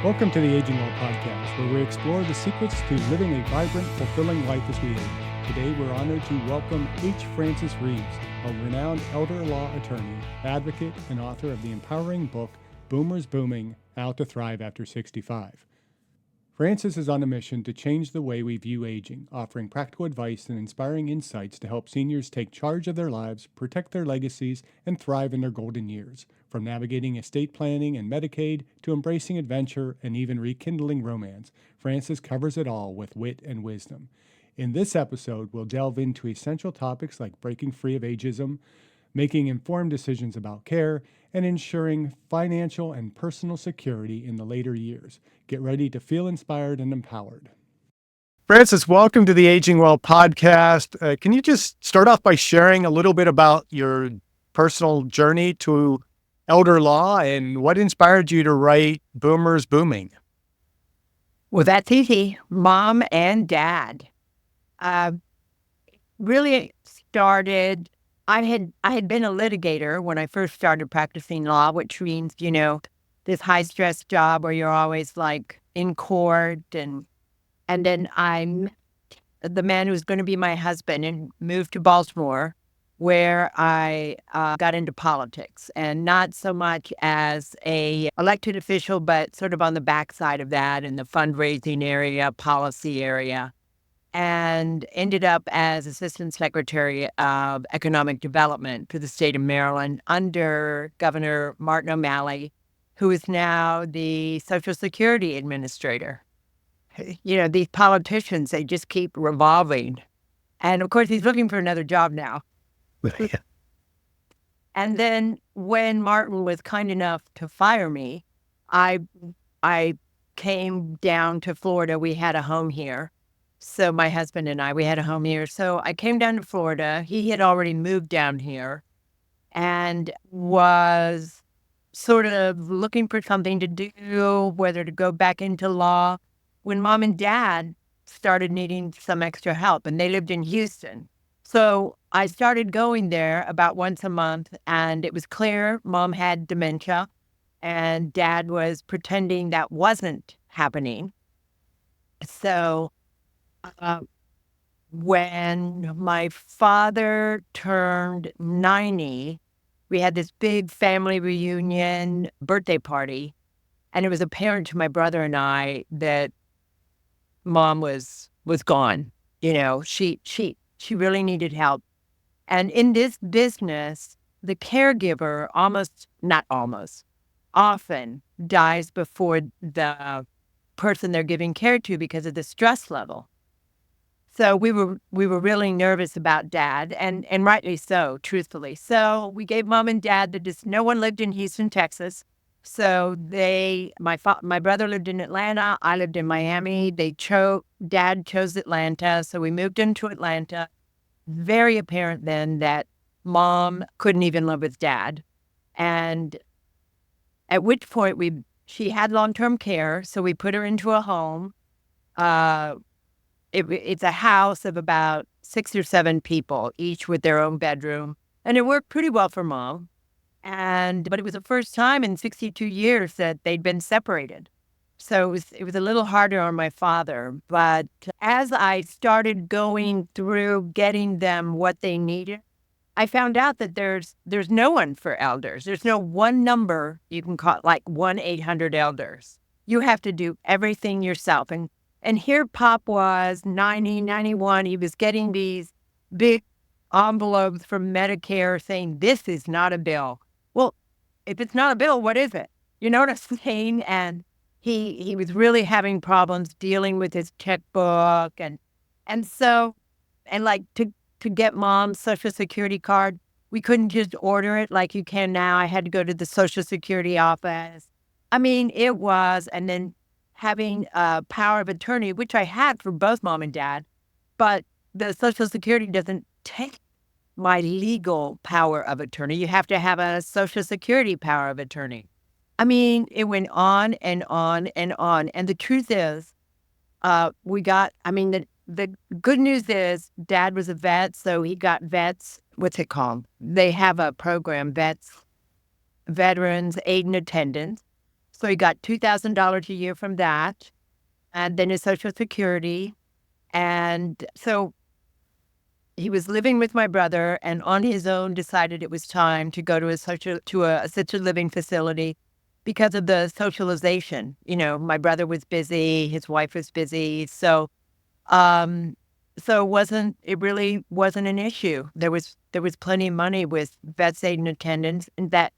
Welcome to the Aging Well podcast, where we explore the secrets to living a vibrant, fulfilling life as we age. Today, we're honored to welcome H. Francis Reeves, a renowned elder law attorney, advocate, and author of the empowering book, Boomers Booming, How to Thrive After 65. Francis is on a mission to change the way we view aging, offering practical advice and inspiring insights to help seniors take charge of their lives, protect their legacies, and thrive in their golden years. From navigating estate planning and Medicaid to embracing adventure and even rekindling romance, Francis covers it all with wit and wisdom. In this episode, we'll delve into essential topics like breaking free of ageism, making informed decisions about care, and ensuring financial and personal security in the later years. Get ready to feel inspired and empowered. Francis, welcome to the Aging Well podcast. Can you just start off by sharing a little bit about your personal journey to elder law and what inspired you to write Boomers Booming? Well, that's easy. Mom and dad. Really started, I had been a litigator when I first started practicing law, which means, this high stress job where you're always like in court, and then I met the man who was going to be my husband and moved to Baltimore, where I got into politics, and not so much as a elected official, but sort of on the backside of that in the fundraising area, policy area, and ended up as Assistant Secretary of Economic Development for the state of Maryland under Governor Martin O'Malley, who is now the Social Security Administrator. These politicians, they just keep revolving. And of course, he's looking for another job now. Yeah. And then when Martin was kind enough to fire me, I came down to Florida. We had a home here. So my husband and we had a home here. So I came down to Florida. He had already moved down here and was sort of looking for something to do, whether to go back into law, when Mom and Dad started needing some extra help, and they lived in Houston. So I started going there about once a month, and it was clear Mom had dementia and Dad was pretending that wasn't happening. So when my father turned 90, we had this big family reunion birthday party, and it was apparent to my brother and I that Mom was gone. She really needed help. And in this business, the caregiver often dies before the person they're giving care to because of the stress level. So we were really nervous about Dad, and rightly so, truthfully. So we gave Mom and Dad no one lived in Houston, Texas. So my brother lived in Atlanta, I lived in Miami. Dad chose Atlanta, so we moved into Atlanta. Very apparent then that Mom couldn't even live with Dad. And at which point she had long-term care, so we put her into a home. It's a house of about 6 or 7 people, each with their own bedroom. And it worked pretty well for Mom. But it was the first time in 62 years that they'd been separated. So it was a little harder on my father. But as I started going through getting them what they needed, I found out that there's no one for elders. There's no one number you can call, like 1-800-ELDERS. You have to do everything yourself. And here Pop was 90, 91. He was getting these big envelopes from Medicare saying, this is not a bill. Well, if it's not a bill, what is it? You know what I'm saying? And he was really having problems dealing with his checkbook. And like to get Mom's Social Security card, we couldn't just order it like you can now. I had to go to the Social Security office. I mean, it was, and then having a power of attorney, which I had for both Mom and Dad, but the Social Security doesn't take my legal power of attorney. You have to have a Social Security power of attorney. I mean, it went on and on and on. And the truth is, the good news is Dad was a vet, so he got vets. What's it called? They have a program, Veterans Aid and Attendance. So he got $2,000 a year from that, and then his Social Security. And so he was living with my brother, and on his own decided it was time to go to a assisted living facility because of the socialization. My brother was busy, his wife was busy, um, it really wasn't an issue. There was plenty of money with vets aid and attendance, and that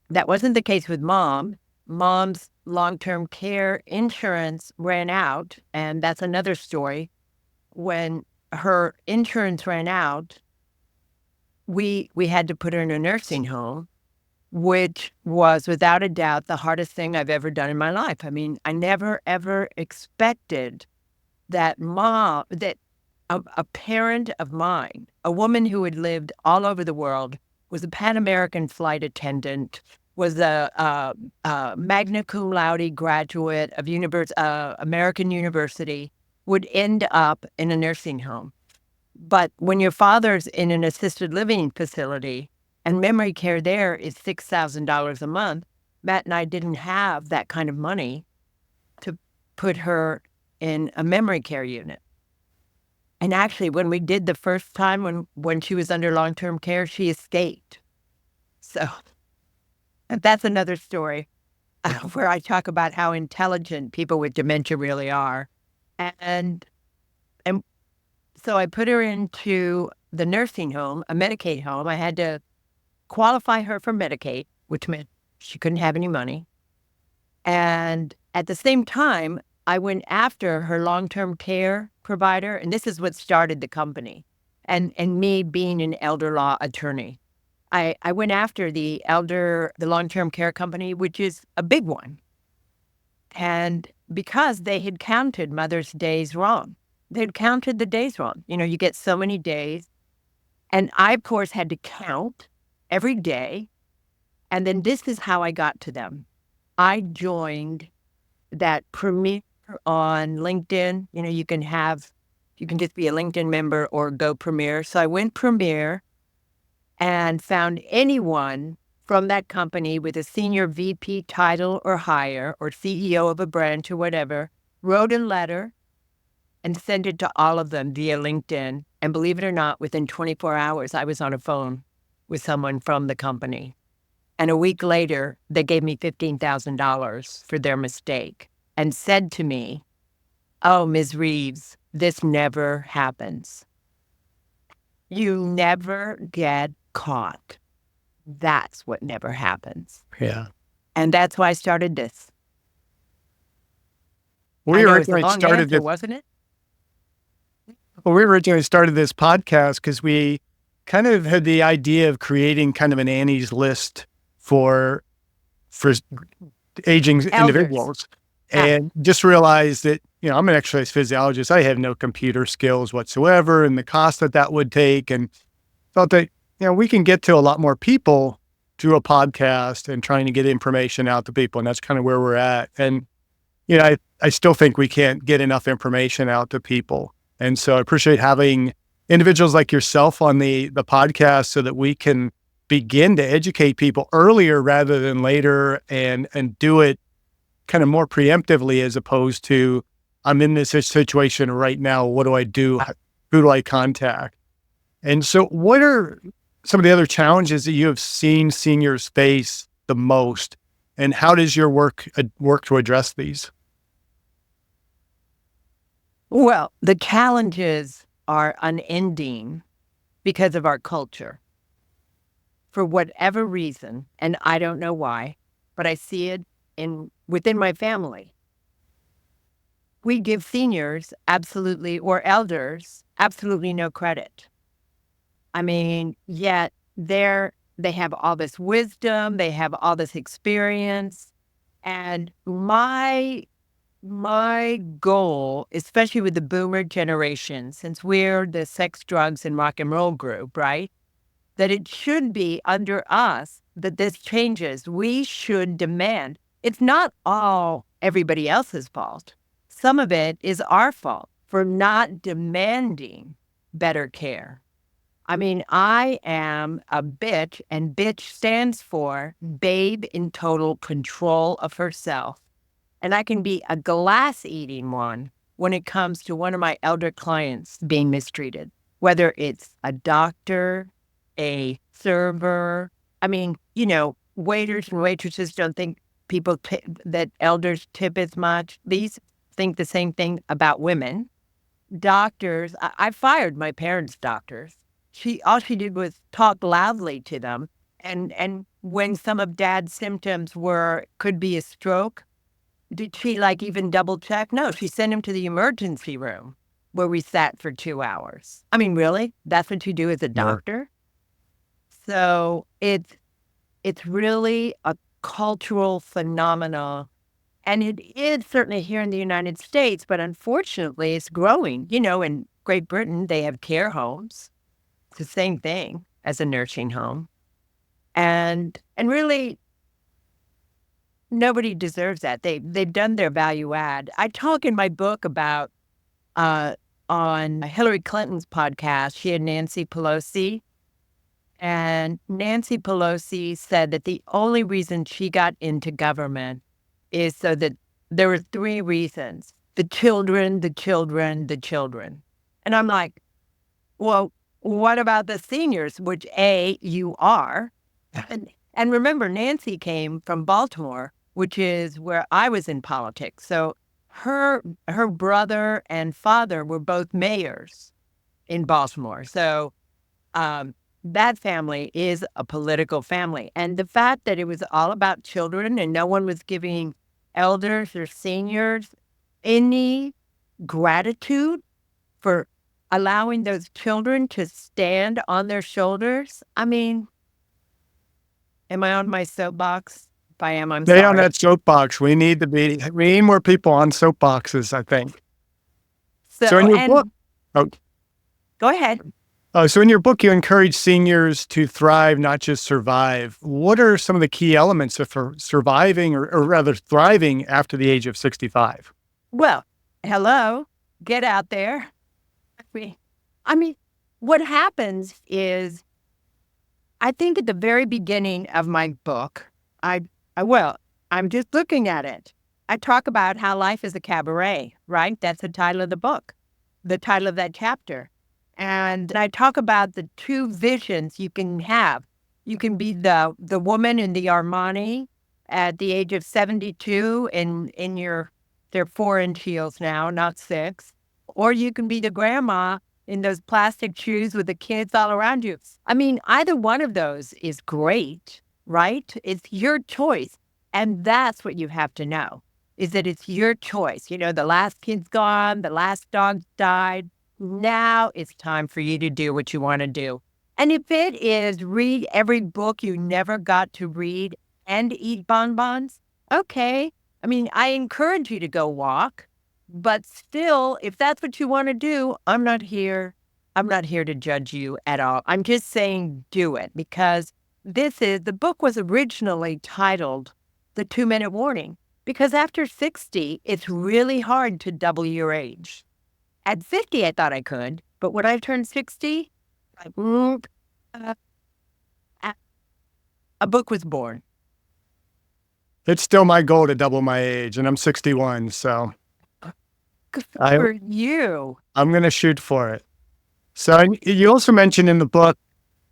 wasn't the case with mom. Mom's long-term care insurance ran out, and that's another story. When her insurance ran out, we had to put her in a nursing home, which was without a doubt the hardest thing I've ever done in my life. I mean, I never, ever expected that a parent of mine, a woman who had lived all over the world, was a Pan American flight attendant, was a magna cum laude graduate of American University, would end up in a nursing home. But when your father's in an assisted living facility and memory care there is $6,000 a month, Matt and I didn't have that kind of money to put her in a memory care unit. And actually, when we did the first time, when she was under long-term care, she escaped. So that's another story where I talk about how intelligent people with dementia really are. And so I put her into the nursing home, a Medicaid home. I had to qualify her for Medicaid, which meant she couldn't have any money. And at the same time, I went after her long-term care provider, and this is what started the company, and me being an elder law attorney. I went after the long-term care company, which is a big one. And because they had counted Mother's Days wrong. They'd counted the days wrong. You get so many days. And I, of course, had to count every day. And then this is how I got to them. I joined that Premier on LinkedIn. You can just be a LinkedIn member or go Premier. So I went Premier and found anyone from that company with a senior VP title or higher, or CEO of a branch or whatever, wrote a letter and sent it to all of them via LinkedIn. And believe it or not, within 24 hours, I was on a phone with someone from the company. And a week later, they gave me $15,000 for their mistake and said to me, "Oh, Ms. Reeves, this never happens. You never get caught. That's what never happens." Yeah. And that's why I started this. We I know originally it's a long started answer, this. wasn't it? Well, we originally started this podcast because we kind of had the idea of creating kind of an Annie's list for aging individuals, and just realized that I'm an exercise physiologist. I have no computer skills whatsoever, and the cost that would take, and thought that we can get to a lot more people through a podcast and trying to get information out to people, and that's kind of where we're at. And I still think we can't get enough information out to people. And so I appreciate having individuals like yourself on the podcast so that we can begin to educate people earlier rather than later, and do it kind of more preemptively, as opposed to, I'm in this situation right now. What do I do? Who do I contact? And so what are some of the other challenges that you have seen seniors face the most, and how does your work to address these? Well, the challenges are unending because of our culture. For whatever reason, and I don't know why, but I see it within my family. We give seniors or elders absolutely no credit. I mean, yet they have all this wisdom, they have all this experience, and my goal, especially with the boomer generation, since we're the sex, drugs, and rock and roll group, right? That it should be under us that this changes. We should demand. It's not all everybody else's fault. Some of it is our fault for not demanding better care. I mean, I am a bitch, and bitch stands for babe in total control of herself. And I can be a glass-eating one when it comes to one of my elder clients being mistreated, whether it's a doctor, a server. I mean, waiters and waitresses don't think that elders tip as much. These think the same thing about women. Doctors, I fired my parents' doctors. All she did was talk loudly to them. And when some of Dad's symptoms could be a stroke, did she even double check? No, she sent him to the emergency room where we sat for 2 hours. I mean, really? That's what you do as a doctor? So it's really a cultural phenomenon. And it is certainly here in the United States, but unfortunately it's growing. In Great Britain, they have care homes. It's the same thing as a nursing home. And really, nobody deserves that. They've done their value add. I talk in my book about on Hillary Clinton's podcast, she had Nancy Pelosi. And Nancy Pelosi said that the only reason she got into government is so that there were 3 reasons: the children, the children, the children. And I'm like, well, what about the seniors, which you are? And remember, Nancy came from Baltimore, which is where I was in politics. So her brother and father were both mayors in Baltimore. So that family is a political family. And the fact that it was all about children and no one was giving elders or seniors any gratitude for allowing those children to stand on their shoulders. I mean, am I on my soapbox? If I am, I'm Stay sorry. on that soapbox. We need more people on soapboxes, I think. So in your book, go ahead. So in your book, you encourage seniors to thrive, not just survive. What are some of the key elements of surviving or rather thriving after the age of 65? Well, hello, get out there. I mean, what happens is, I think at the very beginning of my book, I'm just looking at it. I talk about how life is a cabaret, right? That's the title of the book, the title of that chapter. And I talk about the 2 visions you can have. You can be the woman in the Armani at the age of 72 in they're 4-inch heels now, not 6. Or you can be the grandma in those plastic shoes with the kids all around you. I mean, either one of those is great, right? It's your choice. And that's what you have to know, is that it's your choice. The last kid's gone, the last dog died. Now it's time for you to do what you want to do. And if it is read every book you never got to read and eat bonbons, okay. I mean, I encourage you to go walk, but still, if that's what you want to do, I'm not here to judge you at all. I'm just saying do it, because the book was originally titled The 2-Minute Warning, because after 60, it's really hard to double your age. At 50, I thought I could, but when I turned 60, a book was born. It's still my goal to double my age, and I'm 61, so good for you. I'm going to shoot for it. So you also mentioned in the book,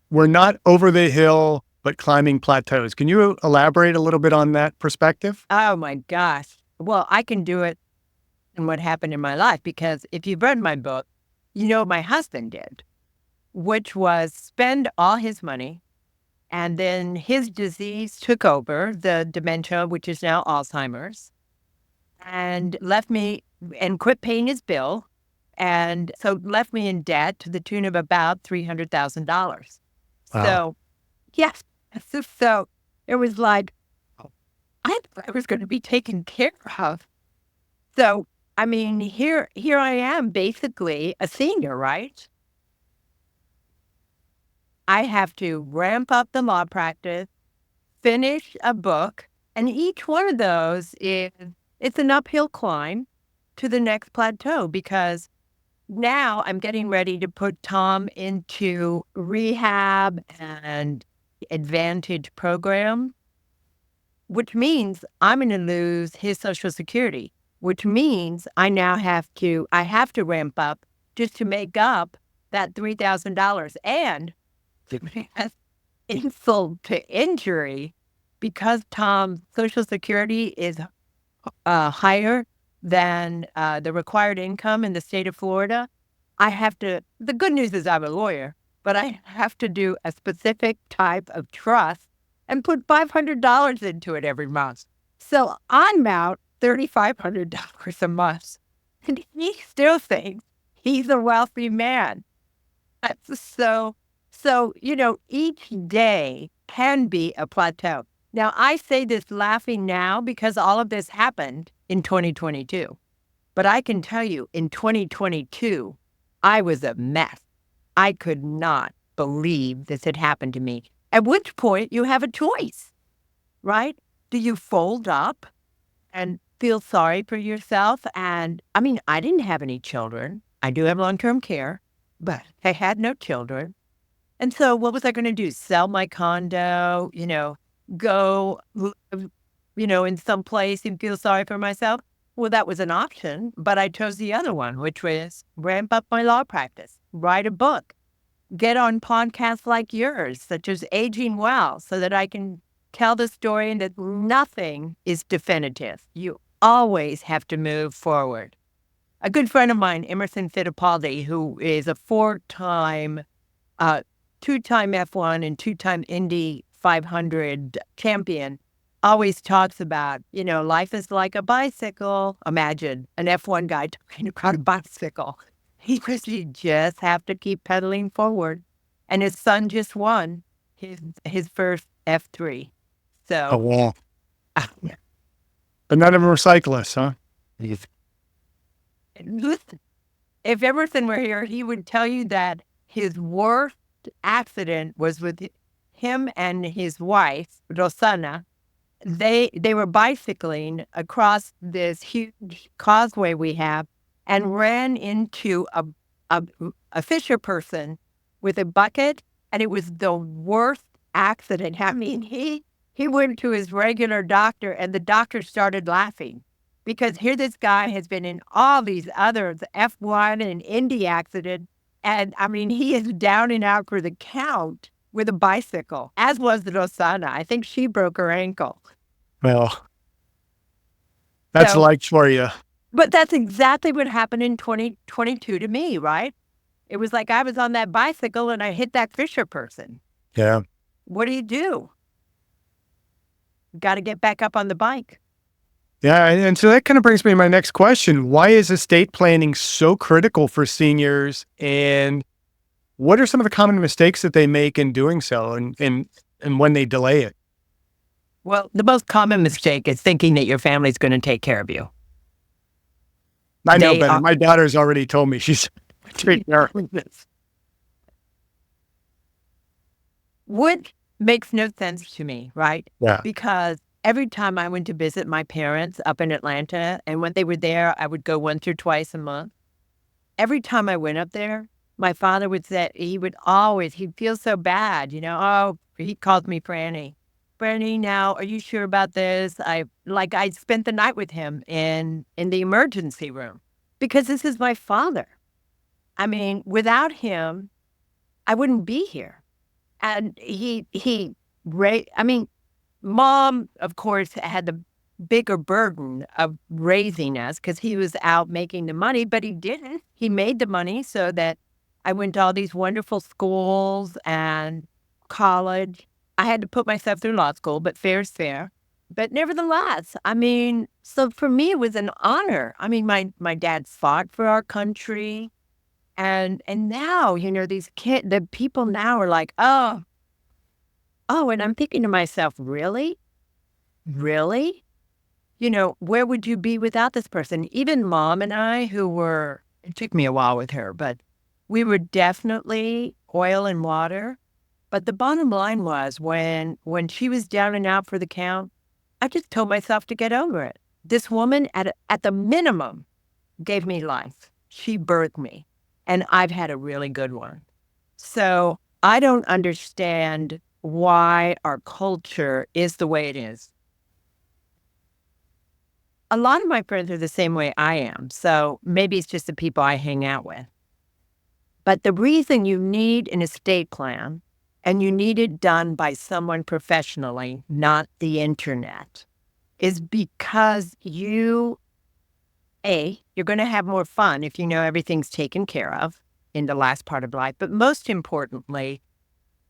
we're not over the hill, but climbing plateaus. Can you elaborate a little bit on that perspective? Oh, my gosh. Well, I can do it in what happened in my life, because if you've read my book, you know what my husband did, which was spend all his money, and then his disease took over, the dementia, which is now Alzheimer's, and left me and quit paying his bill. And so left me in debt to the tune of about $300,000. Wow. So, yes. So it was like, I thought I was going to be taken care of. So, I mean, here I am, basically a senior, right? I have to ramp up the law practice, finish a book, and each one of those it's an uphill climb to the next plateau, because now I'm getting ready to put Tom into rehab and advantage program, which means I'm going to lose his Social Security, which means I have to ramp up just to make up that $3,000. And as insult to injury, because Tom's Social Security is higher than the required income in the state of Florida, the good news is I'm a lawyer, but I have to do a specific type of trust and put $500 into it every month. So I'm out $3,500 a month. And he still thinks he's a wealthy man. So, each day can be a plateau. Now, I say this laughing now because all of this happened in 2022. But I can tell you, in 2022, I was a mess. I could not believe this had happened to me. At which point, you have a choice, right? Do you fold up and feel sorry for yourself? And I mean, I didn't have any children. I do have long-term care, but I had no children. And so what was I going to do? Sell my condo, go, live, in some place and feel sorry for myself? Well, that was an option, but I chose the other one, which was ramp up my law practice, write a book, get on podcasts like yours, such as Aging Well, so that I can tell the story and that nothing is definitive. You always have to move forward. A good friend of mine, Emerson Fittipaldi, who is a uh, two-time F1 and two-time Indy 500 champion, always talks about, life is like a bicycle. Imagine an F1 guy talking about a bicycle. You just have to keep pedaling forward. And his son just won his first F3. Oh, So, wow. But none of them were cyclists, huh? listen, if Emerson were here, he would tell you that his worst accident was with him and his wife, Rosanna. They were bicycling across this huge causeway we have and ran into a, a fisher person with a bucket, and it was the worst accident. I mean, he went to his regular doctor, and the doctor started laughing because here this guy has been in all these others, F1 and Indy accident, and I mean, he is down and out for the count with a bicycle, as was Rosanna. I think she broke her ankle. Well, that's So, life for you. but that's exactly what happened in 2022 to me, right? It was like I was on that bicycle and I hit that fisher person. Yeah. What do? Got to get back up on the bike. Yeah. And so that kind of brings me to my next question. Why is estate planning so critical for seniors? And what are some of the common mistakes that they make in doing so and when they delay it? Well, the most common mistake is thinking that your family's going to take care of you. I know They better. are, My daughter's already told me she's treating her like this. which makes no sense to me, right? Yeah. Because every time I went to visit my parents up in Atlanta, and when they were there, I would go once or twice a month. Every time I went up there, my father would say, he'd feel so bad, oh, he called me Franny. Franny, now, are you sure about this? I spent the night with him in the emergency room because this is my father. I mean, without him, I wouldn't be here. And I mean, mom, of course, had the bigger burden of raising us because he was out making the money, but he didn't. He made the money so that I went to all these wonderful schools and college. I had to put myself through law school, but fair is fair. But nevertheless, I mean, so for me, it was an honor. I mean, my dad fought for our country. And now, the people now are like, and I'm thinking to myself, really? Really? Where would you be without this person? Even mom and I, it took me a while with her, but we were definitely oil and water. But the bottom line was when she was down and out for the count, I just told myself to get over it. This woman at the minimum gave me life. She birthed me. and I've had a really good one. So I don't understand why our culture is the way it is. A lot of my friends are the same way I am, so maybe it's just the people I hang out with. But the reason you need an estate plan, and you need it done by someone professionally, not the internet, is because you're going to have more fun if you know everything's taken care of in the last part of life. But most importantly,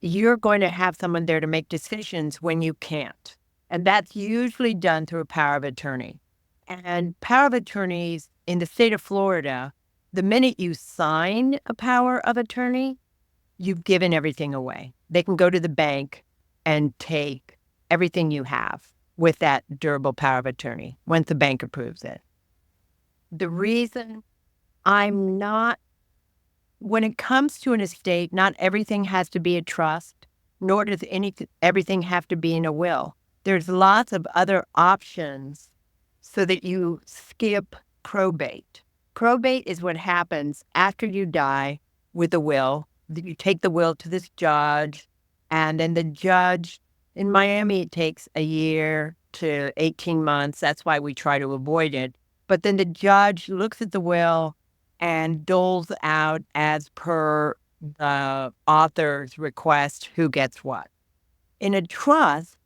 you're going to have someone there to make decisions when you can't. And that's usually done through a power of attorney. And power of attorneys in the state of Florida, the minute you sign a power of attorney, you've given everything away. They can go to the bank and take everything you have with that durable power of attorney once the bank approves it. The reason I'm not, when it comes to an estate, not everything has to be a trust, nor does everything have to be in a will. There's lots of other options so that you skip probate. Probate is what happens after you die with a will. You take the will to this judge, and then the judge, in Miami, it takes a year to 18 months. That's why we try to avoid it. But then the judge looks at the will and doles out as per the author's request who gets what. In a trust,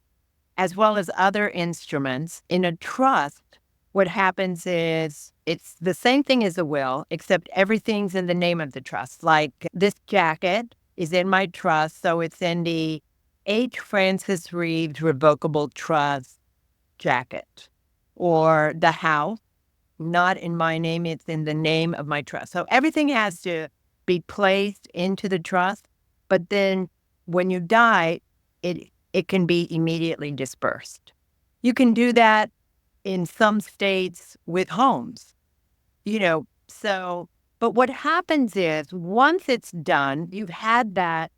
as well as other instruments, in a trust, what happens is it's the same thing as a will, except everything's in the name of the trust. Like this jacket is in my trust, so it's in the H. Francis Reeves Revocable Trust jacket. Or the house, not in my name, it's in the name of my trust. So everything has to be placed into the trust, but then when you die, it can be immediately dispersed. You can do that in some states with homes, but what happens is once it's done, you've had that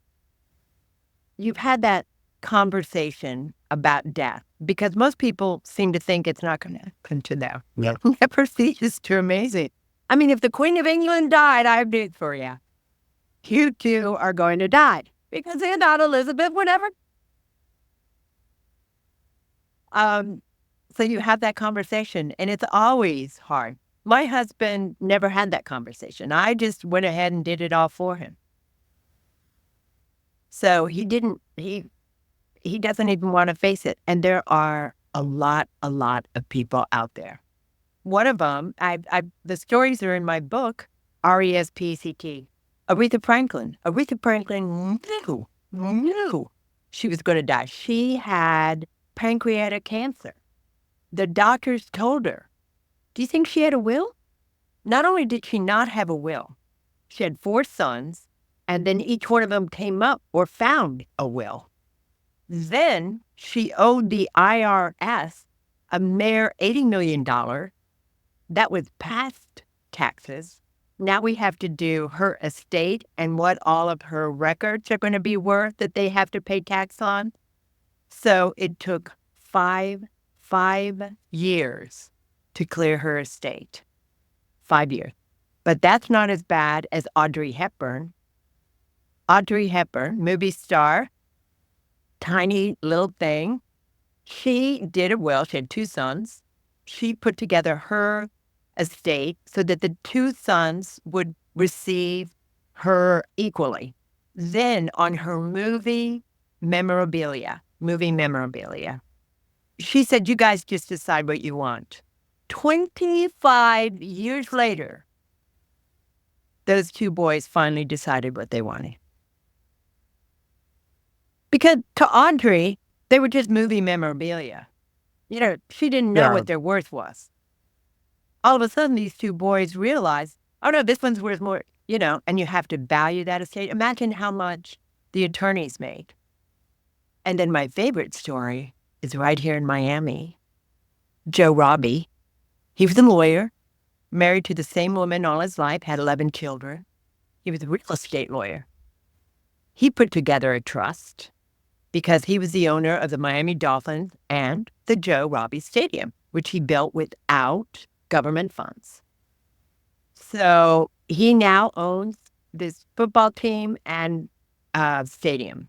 conversation about death, because most people seem to think it's not going to happen to them. Yeah. Never ceases to amaze me. I mean, if the Queen of England died, I have news for you. You too are going to die, because they're not Elizabeth, whatever. So you have that conversation, and it's always hard. My husband never had that conversation. I just went ahead and did it all for him. So he doesn't even want to face it. And there are a lot of people out there. One of them, the stories are in my book, RESPCT. Aretha Franklin. Aretha Franklin knew she was going to die. She had pancreatic cancer. The doctors told her, do you think she had a will? Not only did she not have a will, she had 4 sons, and then each one of them came up or found a will. Then she owed the IRS a mere $80 million. That was past taxes. Now we have to do her estate and what all of her records are going to be worth that they have to pay tax on. So it took five years to clear her estate. 5 years. But that's not as bad as Audrey Hepburn. Audrey Hepburn, movie star, tiny little thing. She did a will. She had 2 sons. She put together her estate so that the 2 sons would receive her equally. Then on her movie memorabilia, she said, you guys just decide what you want. 25 years later, those 2 boys finally decided what they wanted. Because to Audrey, they were just movie memorabilia. She didn't know what their worth was. All of a sudden, these 2 boys realized, oh no, this one's worth more, and you have to value that estate. Imagine how much the attorneys made. And then my favorite story is right here in Miami. Joe Robbie, he was a lawyer, married to the same woman all his life, had 11 children. He was a real estate lawyer. He put together a trust because he was the owner of the Miami Dolphins and the Joe Robbie Stadium, which he built without government funds. So he now owns this football team and stadium.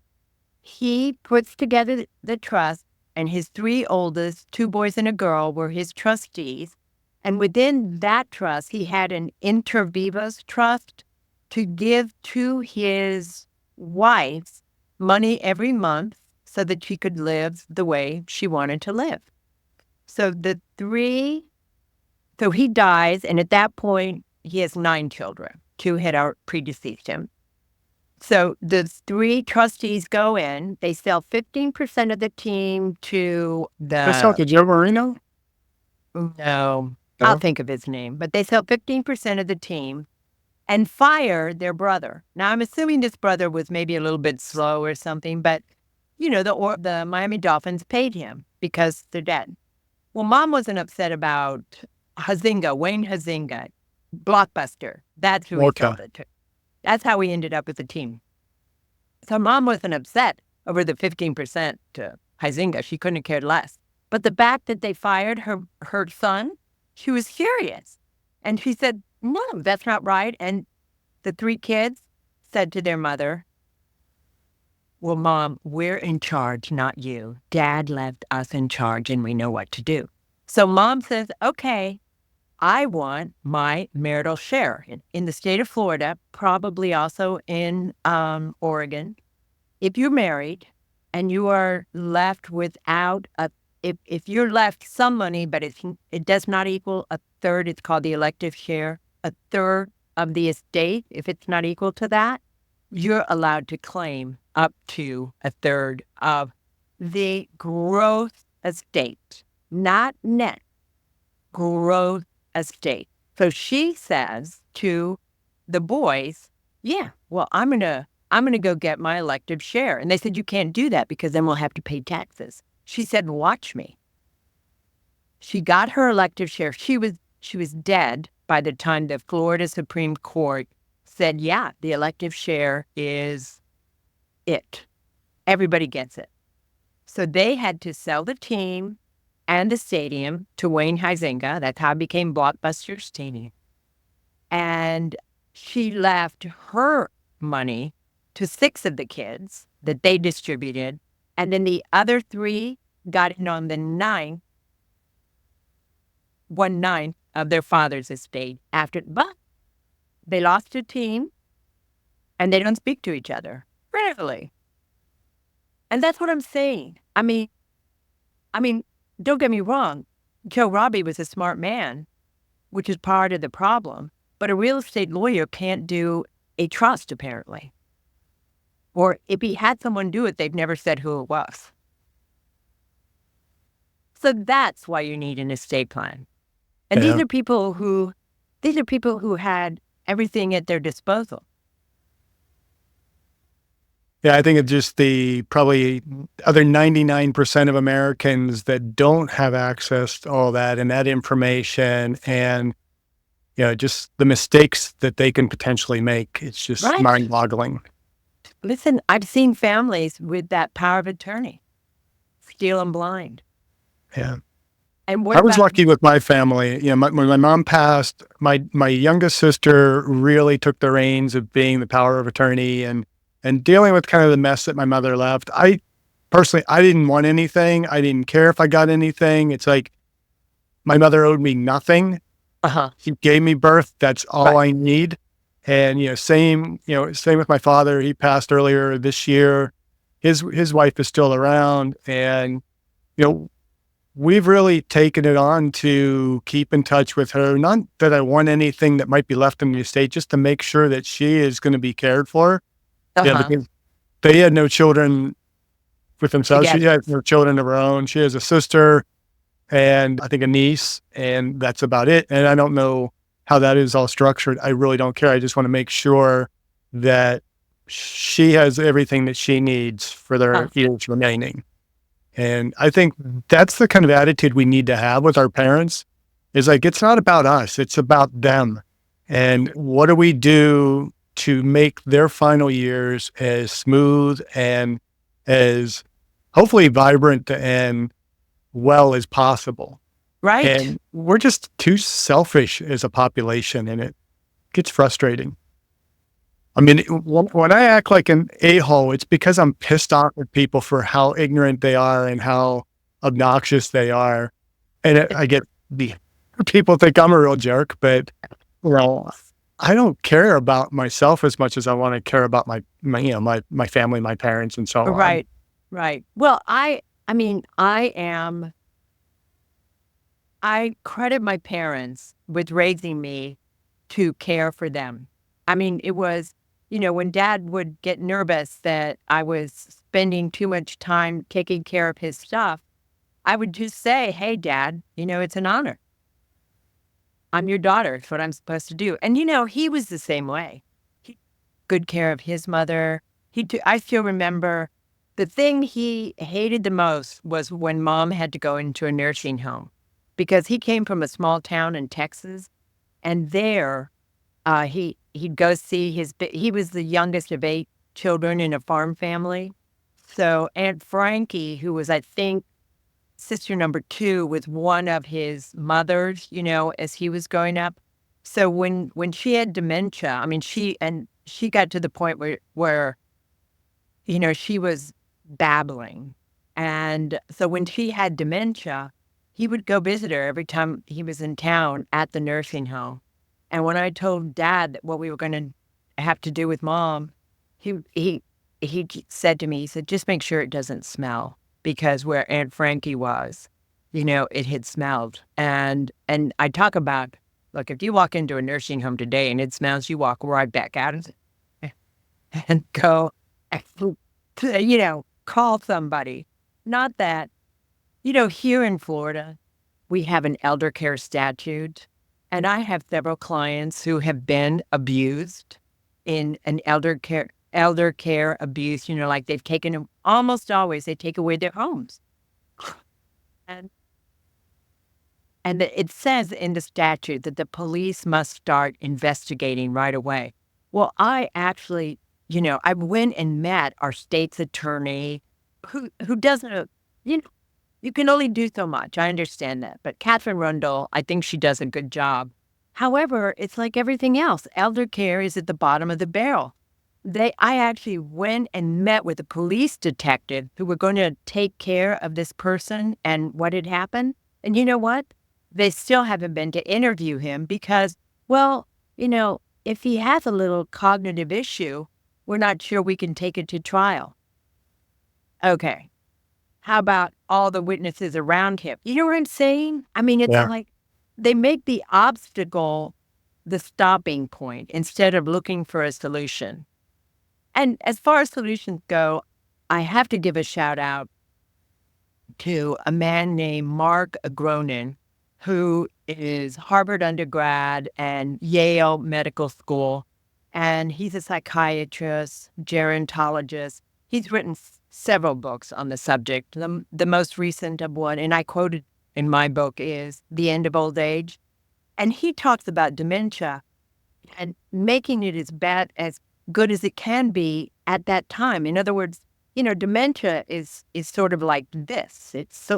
He puts together the trust, and his three oldest, two boys and a girl, were his trustees. And within that trust, he had an inter vivos trust to give to his wife money every month so that she could live the way she wanted to live. So so he dies, and at that point, he has 9 children. 2 had predeceased him. So the 3 trustees go in, they sell 15% of the team to That's not the Joe Marino? no, I'll think of his name, but they sell 15% of the team and fire their brother. Now, I'm assuming this brother was maybe a little bit slow or something, but, the Miami Dolphins paid him because they're dead. Well, Mom wasn't upset about Wayne Huizenga, Blockbuster. That's who he sold it to. That's how we ended up with the team. So Mom wasn't upset over the 15% to Huizenga. She couldn't have cared less. But the fact that they fired her son, she was furious. And she said, no, that's not right. And the 3 kids said to their mother, well, Mom, we're in charge, not you. Dad left us in charge and we know what to do. So Mom says, okay, I want my marital share in the state of Florida, probably also in Oregon. If you're married and you are left without if you're left some money, but it does not equal a third, it's called the elective share, a third of the estate, if it's not equal to that, you're allowed to claim up to a third of the gross estate, not net, gross estate. So she says to the boys, yeah, well, I'm gonna go get my elective share. And they said, you can't do that because then we'll have to pay taxes. She said, watch me. She got her elective share. She was dead by the time the Florida Supreme Court said, yeah, the elective share is it. Everybody gets it. So they had to sell the team and the stadium to Wayne Huizenga. That's how it became Blockbuster Stadium. And she left her money to 6 of the kids that they distributed. And then the other 3 got in on the 1/9 of their father's estate after, but they lost a team and they don't speak to each other. Really. And that's what I'm saying. I mean, don't get me wrong. Joe Robbie was a smart man, which is part of the problem. But a real estate lawyer can't do a trust, apparently. Or if he had someone do it, they've never said who it was. So that's why you need an estate plan. And these are people who had everything at their disposal. Yeah, I think it's just the probably other 99% of Americans that don't have access to all that and that information and, just the mistakes that they can potentially make. It's just mind-boggling. Listen, I've seen families with that power of attorney steal them blind. Yeah. And I was lucky with my family. When my mom passed, my youngest sister really took the reins of being the power of attorney and dealing with kind of the mess that my mother left. I didn't want anything. I didn't care if I got anything. It's like my mother owed me nothing. She gave me birth. That's all I need. And, same with my father. He passed earlier this year. His wife is still around. And, we've really taken it on to keep in touch with her. Not that I want anything that might be left in the estate, just to make sure that she is going to be cared for. Yeah, because they had no children with themselves. She had no children of her own. She has a sister and I think a niece, and that's about it. And I don't know how that is all structured. I really don't care. I just want to make sure that she has everything that she needs for their years remaining. And I think that's the kind of attitude we need to have with our parents is like, it's not about us, it's about them. And what do we do to make their final years as smooth and as hopefully vibrant and well as possible. Right. And we're just too selfish as a population, and it gets frustrating. I mean, when I act like an a-hole, it's because I'm pissed off at people for how ignorant they are and how obnoxious they are. And I get the people think I'm a real jerk, but well, I don't care about myself as much as I want to care about my family, my parents, and so on. Right, right. Well, I mean, I credit my parents with raising me to care for them. I mean, it was, when dad would get nervous that I was spending too much time taking care of his stuff, I would just say, "Hey, dad, it's an honor. I'm your daughter. It's what I'm supposed to do." And, he was the same way. He took good care of his mother. I still remember the thing he hated the most was when mom had to go into a nursing home because he came from a small town in Texas. And there, he'd go see he was the youngest of 8 children in a farm family. So Aunt Frankie, who was, I think, sister number 2 with one of his mothers, as he was growing up. So when she had dementia, I mean, she got to the point where she was babbling. And so when she had dementia, he would go visit her every time he was in town at the nursing home. And when I told dad that what we were going to have to do with mom, he said to me, he said, "Just make sure it doesn't smell." Because where Aunt Frankie was, it had smelled. And I talk about, look, if you walk into a nursing home today and it smells, you walk right back out and go, call somebody. Not that, here in Florida, we have an elder care statute, and I have several clients who have been abused in an elder care abuse, like they've taken, almost always they take away their homes. And it says in the statute that the police must start investigating right away. Well, I actually, I went and met our state's attorney who doesn't, you can only do so much. I understand that. But Catherine Rundle, I think she does a good job. However, it's like everything else. Elder care is at the bottom of the barrel. I actually went and met with a police detective who were going to take care of this person and what had happened. And you know what? They still haven't been to interview him because, well, if he has a little cognitive issue, we're not sure we can take it to trial. Okay. How about all the witnesses around him? You know what I'm saying? I mean, it's Yeah. like they make the obstacle the stopping point instead of looking for a solution. And as far as solutions go, I have to give a shout out to a man named Mark Agronin, who is Harvard undergrad and Yale Medical School. And he's a psychiatrist, gerontologist. He's written several books on the subject. The most recent of one, and I quoted in my book, is The End of Old Age. And he talks about dementia and making it as good as it can be at that time. In other words, dementia is sort of like this. It's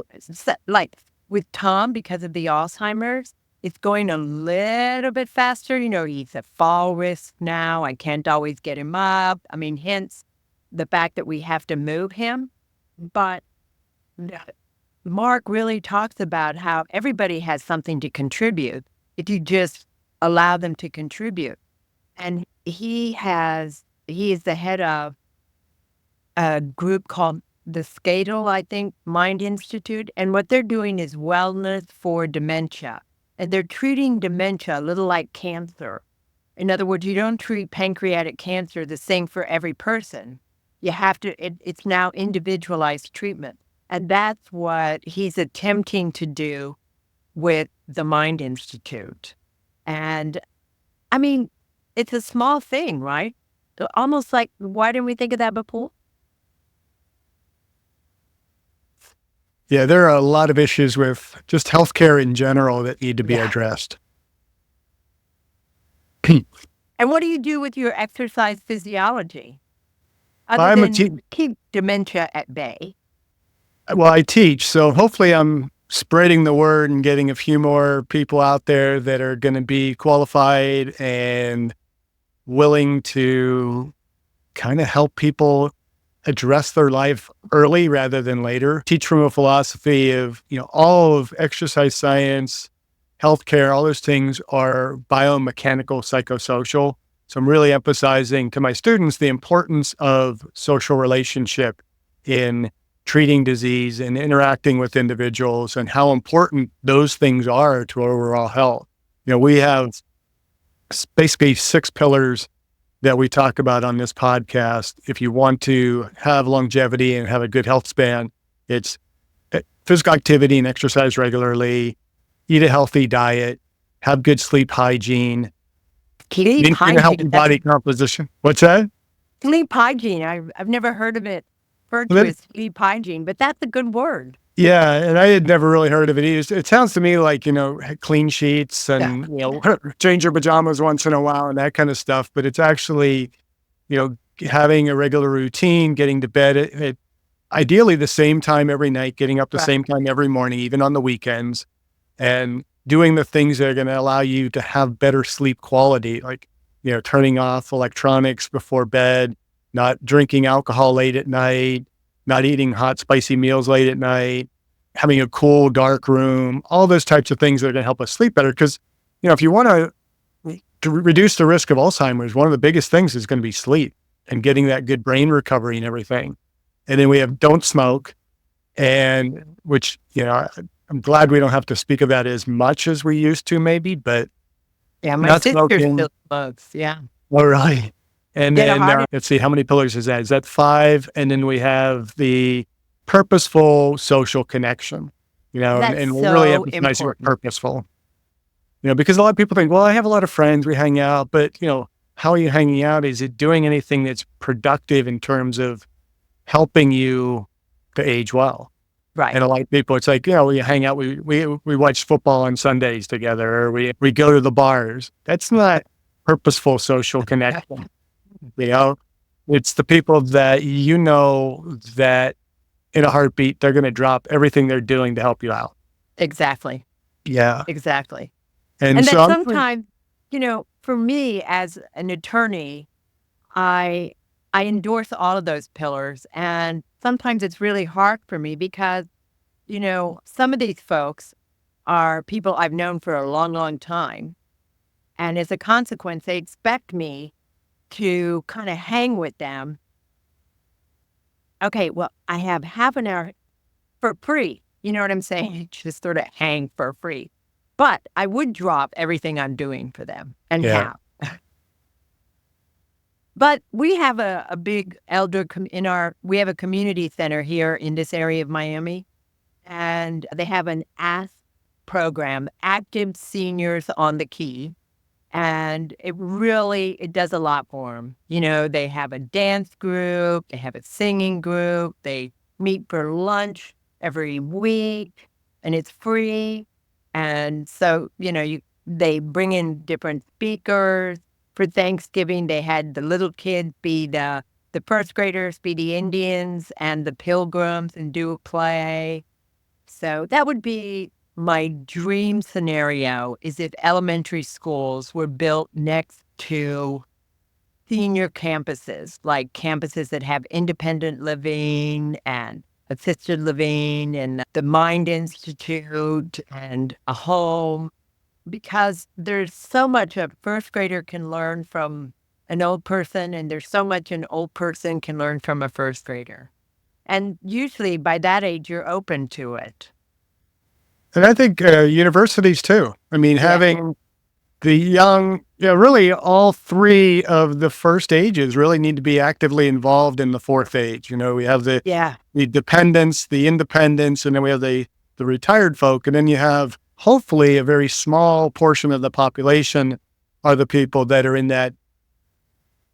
like with Tom, because of the Alzheimer's, it's going a little bit faster. He's at fall risk now. I can't always get him up. I mean, hence the fact that we have to move him. But Mark really talks about how everybody has something to contribute if you just allow them to contribute. And he is the head of a group called the Skadel, I think, Mind Institute. And what they're doing is wellness for dementia. And they're treating dementia a little like cancer. In other words, you don't treat pancreatic cancer the same for every person. You have to, it's now individualized treatment. And that's what he's attempting to do with the Mind Institute. And I mean, it's a small thing, right? Almost like, why didn't we think of that before? Yeah, there are a lot of issues with just healthcare in general that need to be Yeah. addressed. And what do you do with your exercise physiology other I'm a than keep dementia at bay? Well, I teach, so hopefully I'm spreading the word and getting a few more people out there that are going to be qualified and willing to kind of help people address their life early rather than later. Teach from a philosophy of, all of exercise science, healthcare, all those things are biomechanical, psychosocial. So I'm really emphasizing to my students the importance of social relationship in treating disease and interacting with individuals and how important those things are to overall health. We have basically 6 pillars that we talk about on this podcast. If you want to have longevity and have a good health span, it's physical activity and exercise regularly, eat a healthy diet, have good sleep hygiene, Sleep maintain a healthy hygiene. body composition. What's that? Sleep hygiene. I've never heard of it referred to as sleep hygiene, but that's a good word. Yeah, and I had never really heard of it either. It sounds to me like, clean sheets and, change your pajamas once in a while and that kind of stuff. But it's actually, having a regular routine, getting to bed at ideally the same time every night, getting up the same time every morning, even on the weekends, and doing the things that are going to allow you to have better sleep quality, like, turning off electronics before bed, not drinking alcohol late at night, not eating hot, spicy meals late at night, having a cool, dark room, all those types of things that are going to help us sleep better. Because, if you want to reduce the risk of Alzheimer's, one of the biggest things is going to be sleep and getting that good brain recovery and everything. And then we have don't smoke, and which, I'm glad we don't have to speak of that as much as we used to maybe, but yeah, my not sister smoking. still smokes. Yeah. All right. And Get a then heart let's see, how many pillars is that? Is that 5? And then we have the purposeful social connection, That's and we're really so emphasizing important. purposeful, because a lot of people think, well, I have a lot of friends, we hang out, but, how are you hanging out? Is it doing anything that's productive in terms of helping you to age well? Right. And a lot of people, it's like, we hang out, we watch football on Sundays together, or we go to the bars. That's not purposeful social connection. It's the people that that in a heartbeat, they're going to drop everything they're doing to help you out. Exactly. Yeah. Exactly. And And so that sometimes, for me as an attorney, I endorse all of those pillars. And sometimes it's really hard for me because, some of these folks are people I've known for a long, long time. And as a consequence, they expect me to kind of hang with them. Okay, well, I have half an hour for free. You know what I'm saying? Just sort of hang for free. But I would drop everything I'm doing for them and have. But we have a big elder we have a community center here in this area of Miami, and they have an ASK program, Active Seniors on the Key. And it does a lot for them. They have a dance group, they have a singing group, they meet for lunch every week, and it's free. And so, they bring in different speakers. For Thanksgiving, they had the little kids be the first graders be the Indians and the pilgrims and do a play. So that would be my dream scenario, is if elementary schools were built next to senior campuses, like campuses that have independent living and assisted living and the Mind Institute and a home, because there's so much a first grader can learn from an old person, and there's so much an old person can learn from a first grader. And usually by that age, you're open to it. And I think universities too. I mean, having the young, really all 3 of the first ages really need to be actively involved in the 4th age. We have the dependents, the independents, and then we have the retired folk. And then you have hopefully a very small portion of the population are the people that are in that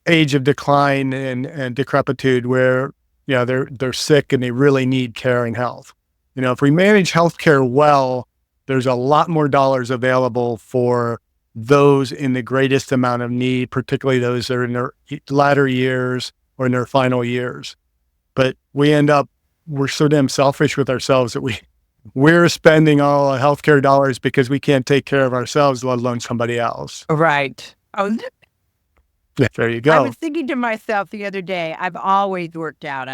age of decline and decrepitude where, they're sick and they really need care and health. If we manage healthcare well, there's a lot more dollars available for those in the greatest amount of need, particularly those that are in their latter years or in their final years. But we're so damn selfish with ourselves that we're spending all our healthcare dollars because we can't take care of ourselves, let alone somebody else. Right. Yeah, there you I go. was thinking to myself the other day, I've always worked out.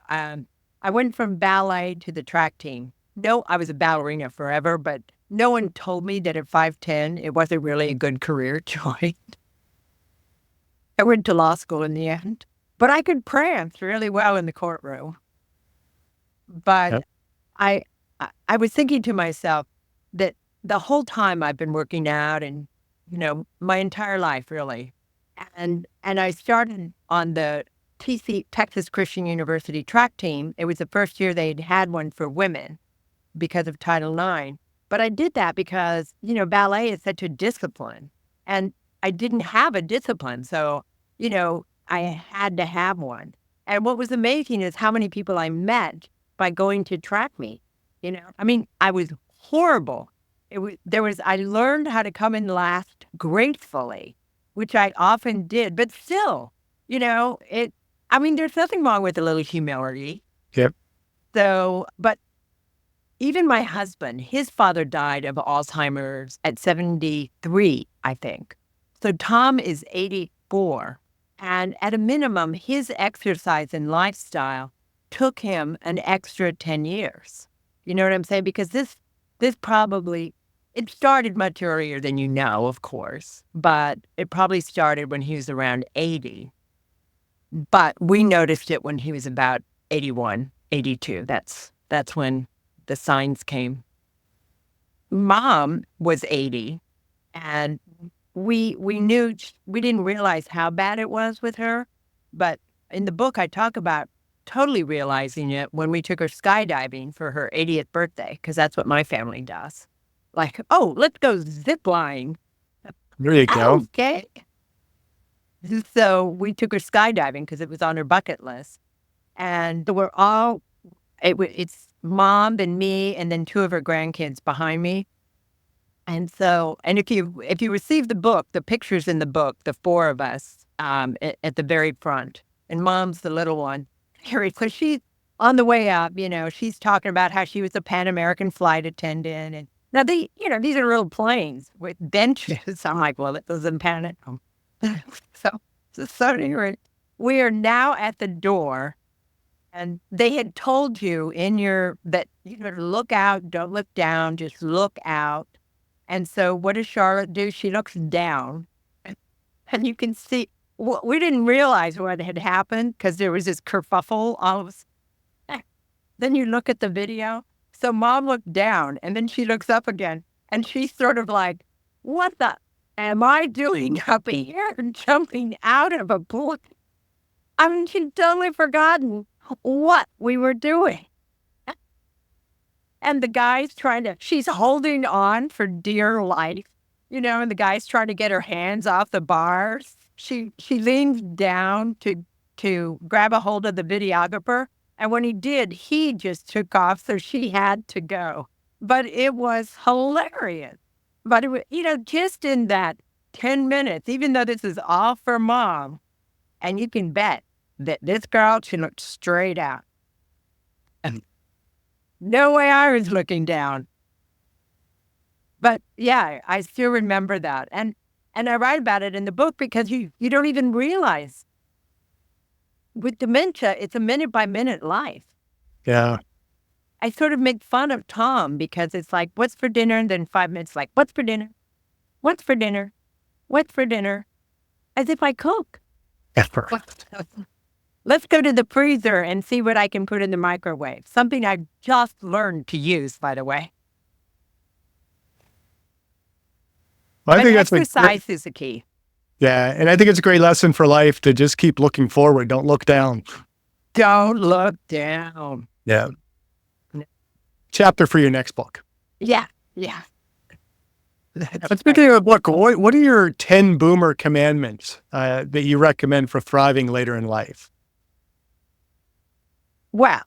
I went from ballet to the track team. No, I was a ballerina forever, but no one told me that at 5'10", it wasn't really a good career choice. I went to law school in the end, but I could prance really well in the courtroom. But Yep. I was thinking to myself that the whole time I've been working out and, my entire life really. And I started on the Texas Christian University track team. It was the first year they'd had one for women because of Title IX. But I did that because, ballet is such a discipline. And I didn't have a discipline. So, I had to have one. And what was amazing is how many people I met by going to track meet. I mean, I was horrible. I learned how to come in last gracefully, which I often did, but still, there's nothing wrong with a little humility. Yep. So, but even my husband, his father died of Alzheimer's at 73, I think. So Tom is 84. And at a minimum, his exercise and lifestyle took him an extra 10 years. You know what I'm saying? Because this probably, it started much earlier than of course, but it probably started when he was around 80. But we noticed it when he was about 81, 82. That's when the signs came. Mom was 80, and we knew, we didn't realize how bad it was with her. But in the book, I talk about totally realizing it when we took her skydiving for her 80th birthday, because that's what my family does. Like, oh, let's go zip line. There you go. Okay. So we took her skydiving because it was on her bucket list. And we're all, it's Mom and me and then two of her grandkids behind me. And so, and if you receive the book, the pictures in the book, the four of us at the very front, and Mom's the little one. So she's on the way up, she's talking about how she was a Pan American flight attendant. And now these are little planes with benches. I'm like, well, it was in Pan Am. So anyway, we are now at the door. And they had told you that look out, don't look down, just look out. And so what does Charlotte do? She looks down, and you can see, we didn't realize what had happened because there was this kerfuffle. Then you look at the video. So Mom looked down, and then she looks up again, and she's sort of like, what the am I doing up here, jumping out of a pool? I mean, she'd totally forgotten what we were doing. And the guy's she's holding on for dear life, and the guy's trying to get her hands off the bars. She leans down to grab a hold of the videographer. And when he did, he just took off. So she had to go. But it was hilarious. But it was, just in that 10 minutes, even though this is all for Mom, and you can bet that this girl, she looked straight out. And no way I was looking down. But yeah, I still remember that. And I write about it in the book because you don't even realize. With dementia, it's a minute by minute life. Yeah. I sort of make fun of Tom because it's like, what's for dinner? And then 5 minutes like, what's for dinner? What's for dinner? What's for dinner? As if I cook. Effort. Let's go to the freezer and see what I can put in the microwave. Something I just learned to use, by the way. Well, I think exercise is the key. Yeah, and I think it's a great lesson for life to just keep looking forward. Don't look down. Don't look down. Yeah. Chapter for your next book. Yeah. Let's begin with, look, what are your 10 boomer commandments that you recommend for thriving later in life? Well,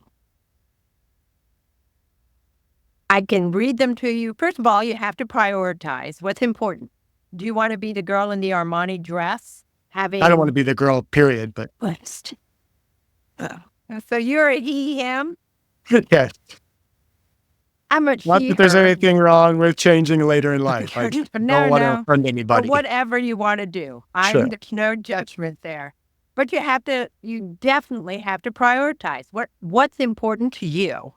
I can read them to you. First of all, you have to prioritize what's important. Do you want to be the girl in the Armani dress? I don't want to be the girl, period, but. So you're a he, him? Yes. I'm a Not that there's cheater. anything wrong with changing later in life. I don't want to offend Or anybody. whatever you want to do. Sure. There's no judgment there. But you definitely have to prioritize what's important to you.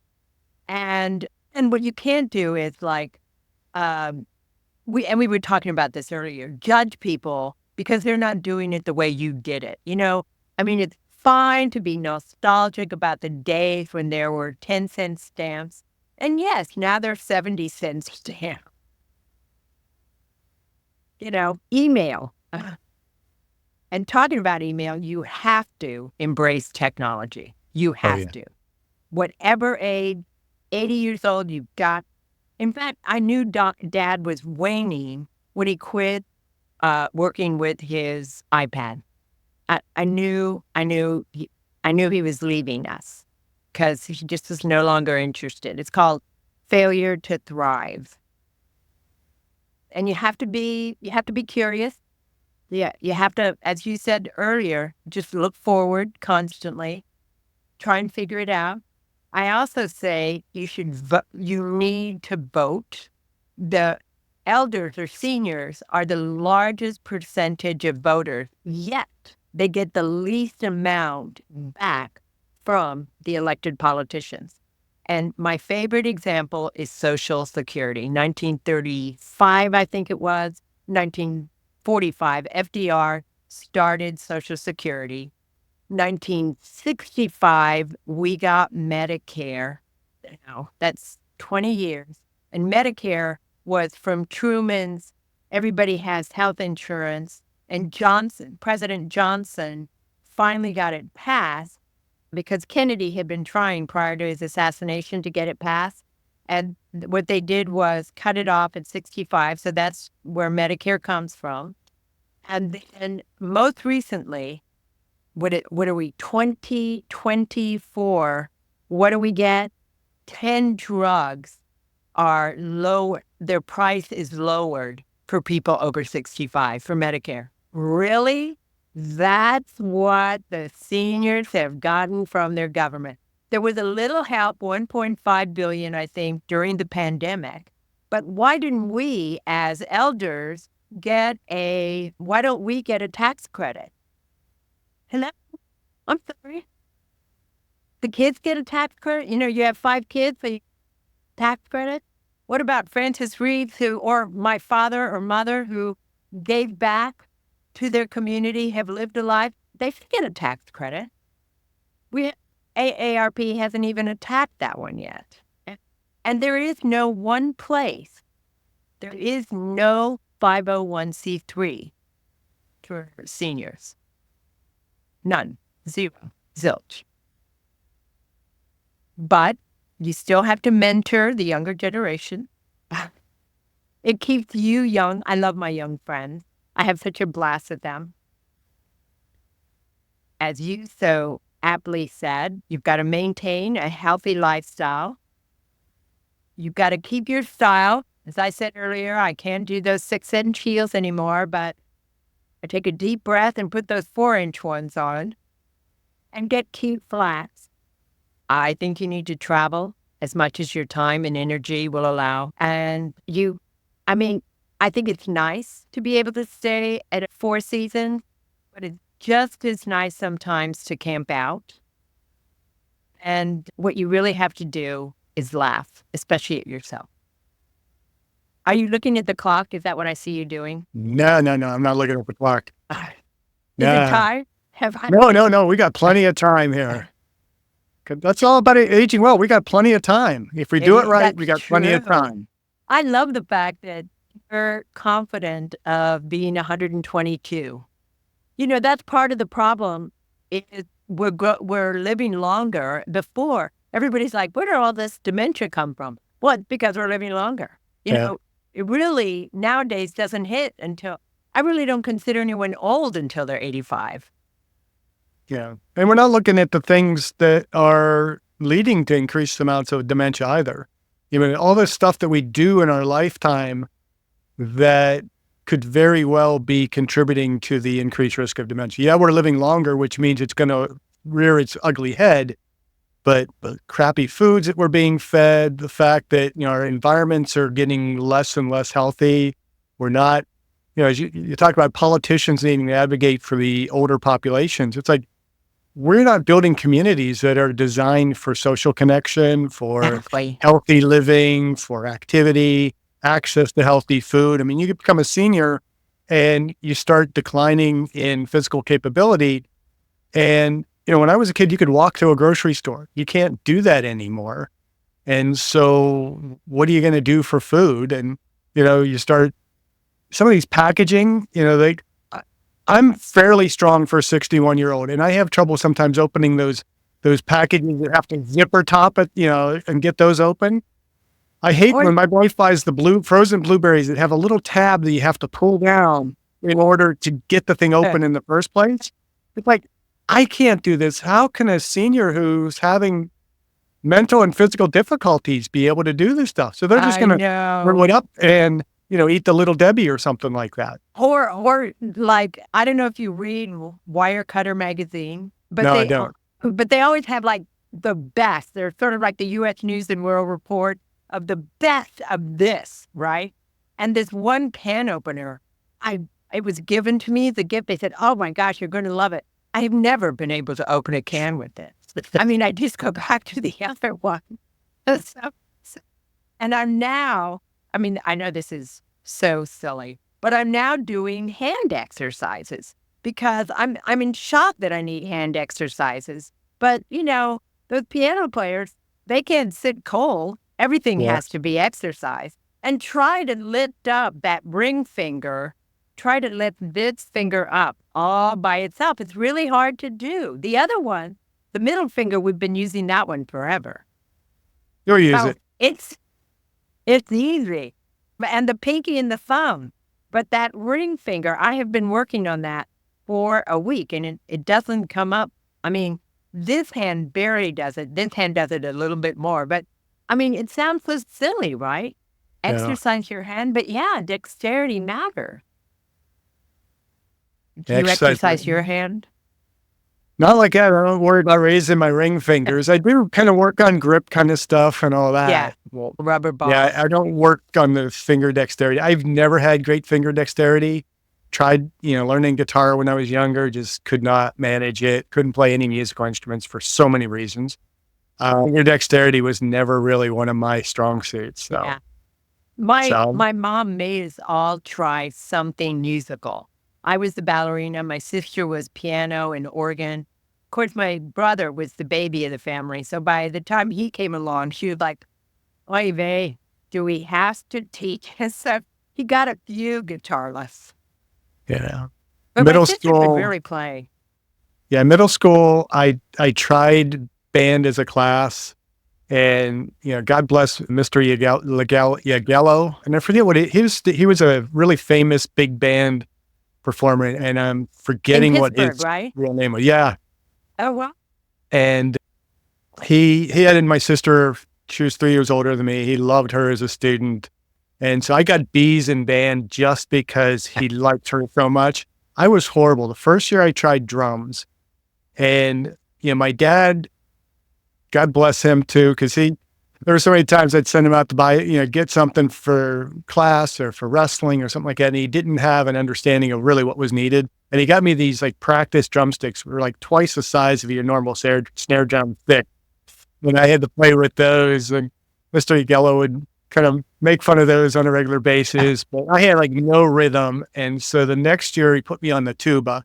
And what you can't do is like, we were talking about this earlier, judge people because they're not doing it the way you did it. It's fine to be nostalgic about the days when there were 10-cent stamps. And yes, now they're 70-cent stamps. Email. And talking about email, you have to embrace technology. You have to. Whatever age, 80 years old, you've got. In fact, I knew Dad was waning when he quit working with his iPad. I knew he was leaving us because he just was no longer interested. It's called failure to thrive. And you have to be curious. Yeah, you have to, as you said earlier, just look forward constantly, try and figure it out. I also say you need to vote. The elders or seniors are the largest percentage of voters, yet they get the least amount back from the elected politicians. And my favorite example is Social Security. 1935, I think it was, 1945, FDR started Social Security. 1965, we got Medicare. That's 20 years. And Medicare was from Truman's everybody has health insurance. And President Johnson finally got it passed because Kennedy had been trying prior to his assassination to get it passed. And what they did was cut it off at 65. So that's where Medicare comes from. And then most recently, what are we, 2024, what do we get? 10 drugs are low, their price is lowered for people over 65 for Medicare. Really? That's what the seniors have gotten from their government. There was a little help, $1.5 billion, I think, during the pandemic. But why didn't we, as elders, why don't we get a tax credit? Hello? I'm sorry. The kids get a tax credit? You have 5 kids, so you tax credit? What about Francis Reeves, or my father or mother who gave back to their community, have lived a life? They should get a tax credit. AARP hasn't even attacked that one yet. And there is no one place. There is no 501c3 for seniors. None. Zero. Zilch. But you still have to mentor the younger generation. It keeps you young. I love my young friends. I have such a blast with them. As you so aptly said, you've got to maintain a healthy lifestyle. You've got to keep your style. As I said earlier, I can't do those 6-inch heels anymore, but I take a deep breath and put those 4-inch ones on and get cute flats. I think you need to travel as much as your time and energy will allow. And I think it's nice to be able to stay at a 4 Seasons, but it's just as nice sometimes to camp out. And what you really have to do is laugh, especially at yourself. Are you looking at the clock? Is that what I see you doing? No. I'm not looking at the clock. Is it time? No. We got plenty of time here. That's all about aging well. We got plenty of time. If we do it right, we got plenty of time. I love the fact that you're confident of being 122. That's part of the problem. We're living longer. Before, everybody's like, where did all this dementia come from? Well, it's because we're living longer. It really nowadays doesn't hit until, I really don't consider anyone old until they're 85. Yeah. And we're not looking at the things that are leading to increased amounts of dementia either. All the stuff that we do in our lifetime that could very well be contributing to the increased risk of dementia. Yeah, we're living longer, which means it's going to rear its ugly head. but crappy foods that we're being fed, the fact that, our environments are getting less and less healthy. We're not, as you talk about politicians needing to advocate for the older populations, it's like, we're not building communities that are designed for social connection, for Exactly. healthy living, for activity, access to healthy food. I mean, you could become a senior and you start declining in physical capability. And, when I was a kid, you could walk to a grocery store. You can't do that anymore. And so what are you going to do for food? And, you start some of these packaging, I'm fairly strong for a 61-year-old, and I have trouble sometimes opening those packages that have to zipper top it, and get those open. I hate Or when my wife buys the frozen blueberries that have a little tab that you have to pull down in order to get the thing open in the first place. It's like, I can't do this. How can a senior who's having mental and physical difficulties be able to do this stuff? So they're just I going to roll know. it up and, eat the Little Debbie or something like that. Or like, I don't know if you read Wirecutter magazine, but No, I don't. they always have like the best. They're sort of like the U.S. News and World Report of the best of this, right? And this one can opener, it was given to me as a gift. They said, "Oh my gosh, you're going to love it." I have never been able to open a can with it. I mean, I just go back to the other one. And I'm now, I mean, I know this is so silly, but I'm now doing hand exercises because I'm in shock that I need hand exercises. But, those piano players, they can't sit cold. Everything Yeah. has to be exercised. And try to lift up that ring finger. Try to lift this finger up all by itself. It's really hard to do. The other one, the middle finger, we've been using that one forever. You'll use So it. it's easy. And the pinky and the thumb. But that ring finger, I have been working on that for a week and it doesn't come up. I mean, this hand barely does it. This hand does it a little bit more. But I mean, it sounds so silly, right? Yeah. Exercise your hand. But yeah, dexterity matters. Do you Exercise- exercise your hand? Not like that. I don't worry about raising my ring fingers. I do kind of work on grip kind of stuff and all that. Yeah. Well, Rubber ball. yeah, I don't work on the finger dexterity. I've never had great finger dexterity. Tried, learning guitar when I was younger, just could not manage it. Couldn't play any musical instruments for so many reasons. Finger dexterity was never really one of my strong suits. So, Yeah. My mom made us all try something musical. I was the ballerina. My sister was piano and organ. Of course, my brother was the baby of the family. So by the time he came along, she was like, "Oy vey, do we have to teach him?" So he got a few guitar lessons. yeah. But Middle my sister could school. really play. Yeah, middle school, I tried band as a class, and God bless Mr. Yagello, and I forget what he was a really famous big band performer, and I'm forgetting what Pittsburgh, his right? real name was. Yeah, Oh, well. and he had my sister. She was 3 years older than me. He loved her as a student, and so I got B's in band just because he liked her so much. I was horrible. The first year I tried drums, and my dad, God bless him too, because there were so many times I'd send him out to buy, get something for class or for wrestling or something like that, and he didn't have an understanding of really what was needed. And he got me these like practice drumsticks, were like twice the size of your normal snare drum thick. And I had to play with those, and Mr. Yagello would kind of make fun of those on a regular basis, but I had like no rhythm. And so the next year he put me on the tuba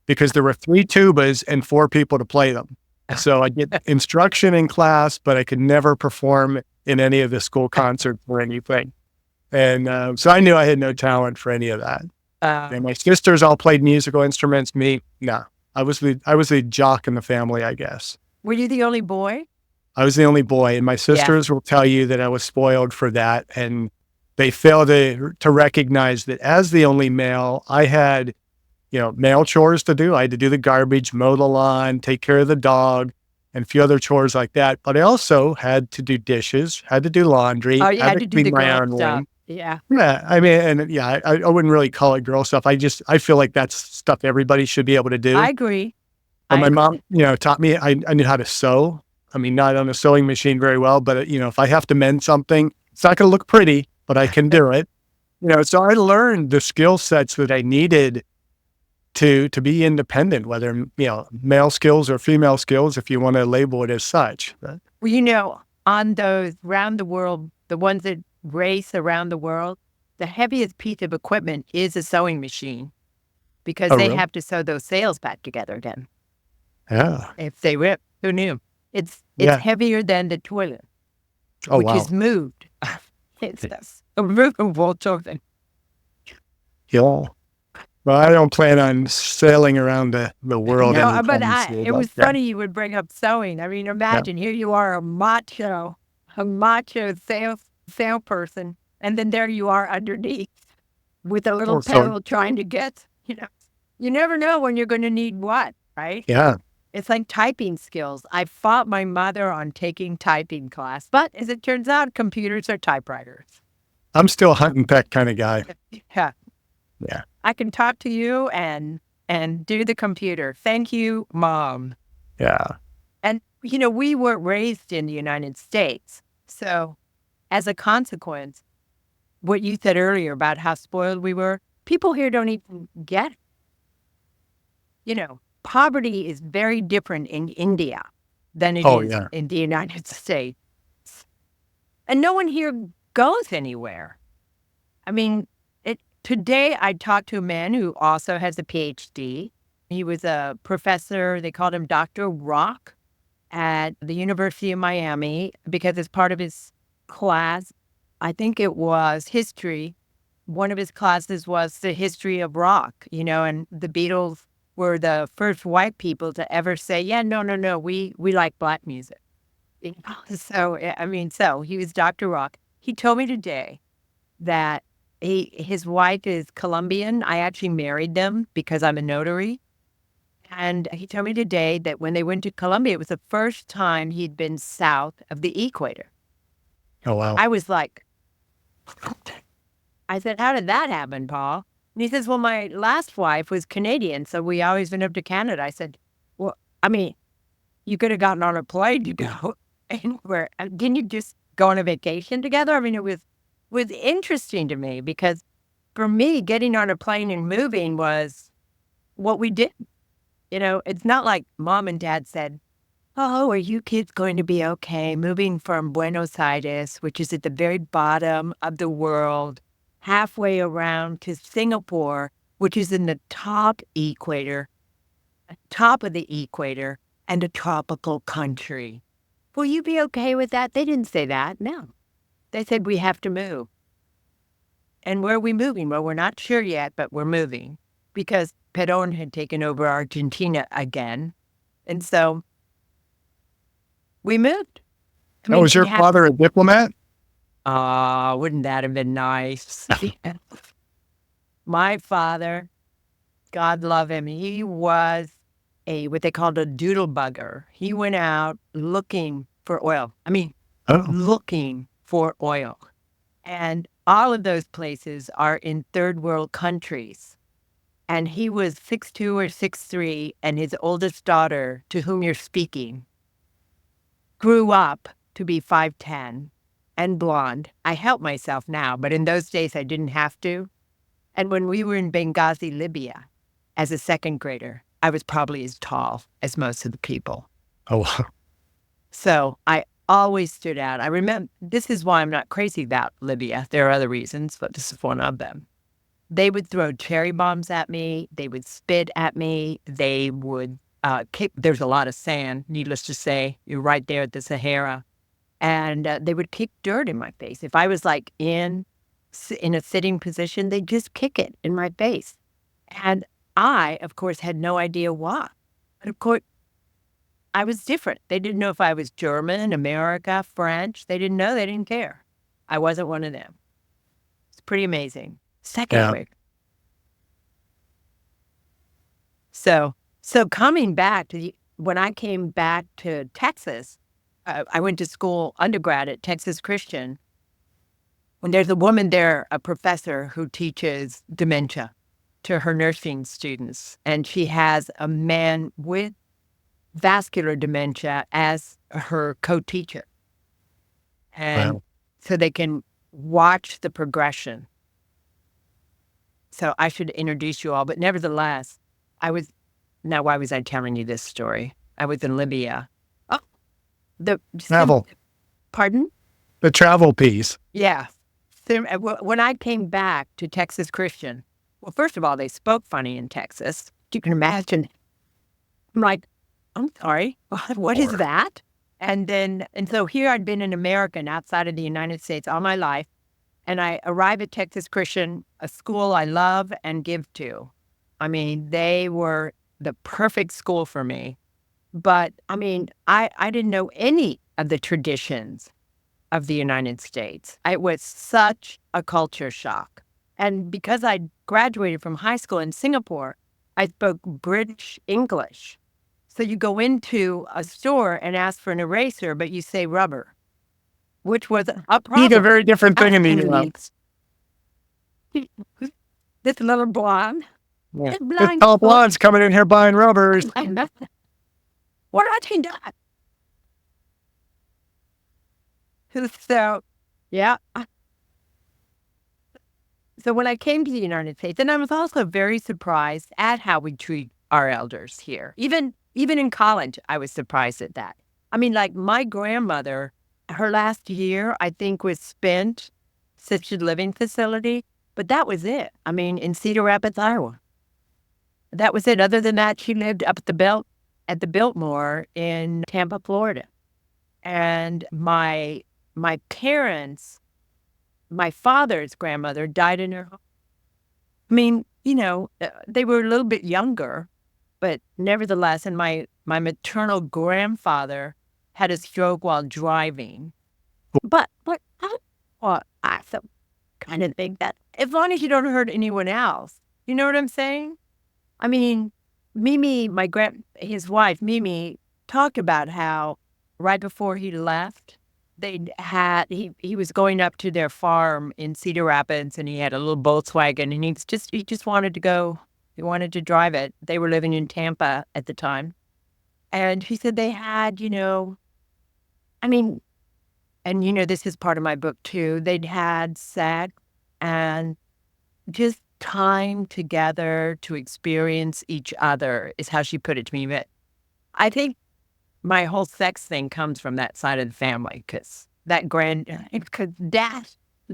because there were 3 tubas and 4 people to play them. So I get instruction in class, but I could never perform in any of the school concerts or anything. And so I knew I had no talent for any of that. And my sisters all played musical instruments. Me, no. I was the jock in the family, I guess. Were you the only boy? I was the only boy, and my sisters will tell you that I was spoiled for that. And they fail to recognize that as the only male, I had, male chores to do. I had to do the garbage, mow the lawn, take care of the dog, and a few other chores like that. But I also had to do dishes, had to do laundry, Oh, you had to do clean the my girl own stuff. room. Yeah. Yeah, I mean, and yeah, I wouldn't really call it girl stuff. I feel like that's stuff everybody should be able to do. I agree. But my mom, taught me, I knew how to sew. I mean, not on a sewing machine very well, but if I have to mend something, it's not going to look pretty, but I can do it. So I learned the skill sets that I needed to be independent, whether, male skills or female skills, if you want to label it as such. Well, on those round the world, the ones that race around the world, the heaviest piece of equipment is a sewing machine because Oh, they really? have to sew those sails back together again. Yeah. If they rip, who knew? It's Yeah. heavier than the toilet, Oh, which wow. is moved. It's a movable toilet. Yeah. Well, I don't plan on sailing around the world No, but anytime soon. it was Yeah. funny you would bring up sewing. I mean, Yeah. imagine here you are, a macho salesperson, and then there you are underneath with a little Oh, so, pedal trying to get, you never know when you're going to need what, right? yeah. It's like typing skills. I fought my mother on taking typing class, but as it turns out, computers are typewriters. I'm still a hunt and peck kind of guy. Yeah. Yeah. I can talk to you and do the computer. Thank you, Mom. Yeah. And, we were raised in the United States. So as a consequence, what you said earlier about how spoiled we were, people here don't even get it. Poverty is very different in India than it Oh, is yeah. in the United States. And no one here goes anywhere. I mean, today I talked to a man who also has a PhD. He was a professor. They called him Dr. Rock at the University of Miami because as part of his class, I think it was history. One of his classes was the history of rock, and the Beatles were the first white people to ever say, yeah, no, we like black music. So he was Dr. Rock. He told me today that his wife is Colombian. I actually married them because I'm a notary. And he told me today that when they went to Colombia, it was the first time he'd been south of the equator. Oh, wow. I was like, I said, how did that happen, Paul? And he says, well, my last wife was Canadian, so we always went up to Canada. I said, well, you could have gotten on a plane to go anywhere. Didn't you just go on a vacation together? It was interesting to me because for me, getting on a plane and moving was what we did. It's not like Mom and Dad said, oh, are you kids going to be okay moving from Buenos Aires, which is at the very bottom of the world, halfway around to Singapore, which is in the top of the equator and a tropical country. Will you be okay with that? They didn't say that. No. They said we have to move. And where are we moving? Well, we're not sure yet, but we're moving because Perón had taken over Argentina again. And so we moved. Was your father a diplomat? Wouldn't that have been nice? My father, God love him, he was what they called a doodle bugger. He went out looking for oil. Looking for oil. And all of those places are in third world countries. And he was 6'2" or 6'3", and his oldest daughter, to whom you're speaking, grew up to be 5'10" and blonde. I help myself now, but in those days I didn't have to. And when we were in Benghazi, Libya, as a second grader, I was probably as tall as most of the people. Oh, wow. So I always stood out. I remember, this is why I'm not crazy about Libya. There are other reasons, but this is one of them. They would throw cherry bombs at me. They would spit at me. They would kick. There's a lot of sand, needless to say. You're right there at the Sahara. And they would kick dirt in my face. If I was like in a sitting position, they'd just kick it in my face. And I, of course, had no idea why. But of course, I was different. They didn't know if I was German, America, French. They didn't know. They didn't care. I wasn't one of them. It's pretty amazing. Second quick. So coming back when I came back to Texas, I went to school undergrad at Texas Christian. When there's a woman there, a professor who teaches dementia to her nursing students, and she has a man with vascular dementia as her co-teacher. And Wow. so they can watch the progression. So I should introduce you all, but nevertheless, now why was I telling you this story? I was in Libya. Oh, Travel. Pardon? The travel piece. Yeah. When I came back to Texas Christian, well, first of all, they spoke funny in Texas. You can imagine. I'm like, I'm sorry, what is that? And so here I'd been an American outside of the United States all my life. And I arrive at Texas Christian, a school I love and give to. I mean, they were the perfect school for me. But I mean, I didn't know any of the traditions of the United States. It was such a culture shock. And because I graduated from high school in Singapore, I spoke British English. So you go into a store and ask for an eraser, but you say rubber, which was a problem. A very different thing in the U.S. This little blonde. Yeah. This tall blonde's coming in here buying rubbers. What are you doing? So, yeah. So when I came to the United States, and I was also very surprised at how we treat our elders here. Even in college, I was surprised at that. I mean, like my grandmother, her last year, I think, was spent assisted living facility, but that was it. I mean, in Cedar Rapids, Iowa. That was it. Other than that, she lived up at the Biltmore in Tampa, Florida. And my parents, my father's grandmother died in her home. I mean, they were a little bit younger, but nevertheless, and my maternal grandfather had a stroke while driving. But I kind of think that as long as you don't hurt anyone else, you know what I'm saying? I mean, Mimi, his wife, Mimi, talked about how right before he left, he was going up to their farm in Cedar Rapids, and he had a little Volkswagen, and he just wanted to go. He wanted to drive it. They were living in Tampa at the time, and he said they had, I mean, and this is part of my book too. They'd had sex and just time together to experience each other is how she put it to me. But I think my whole sex thing comes from that side of the family because dad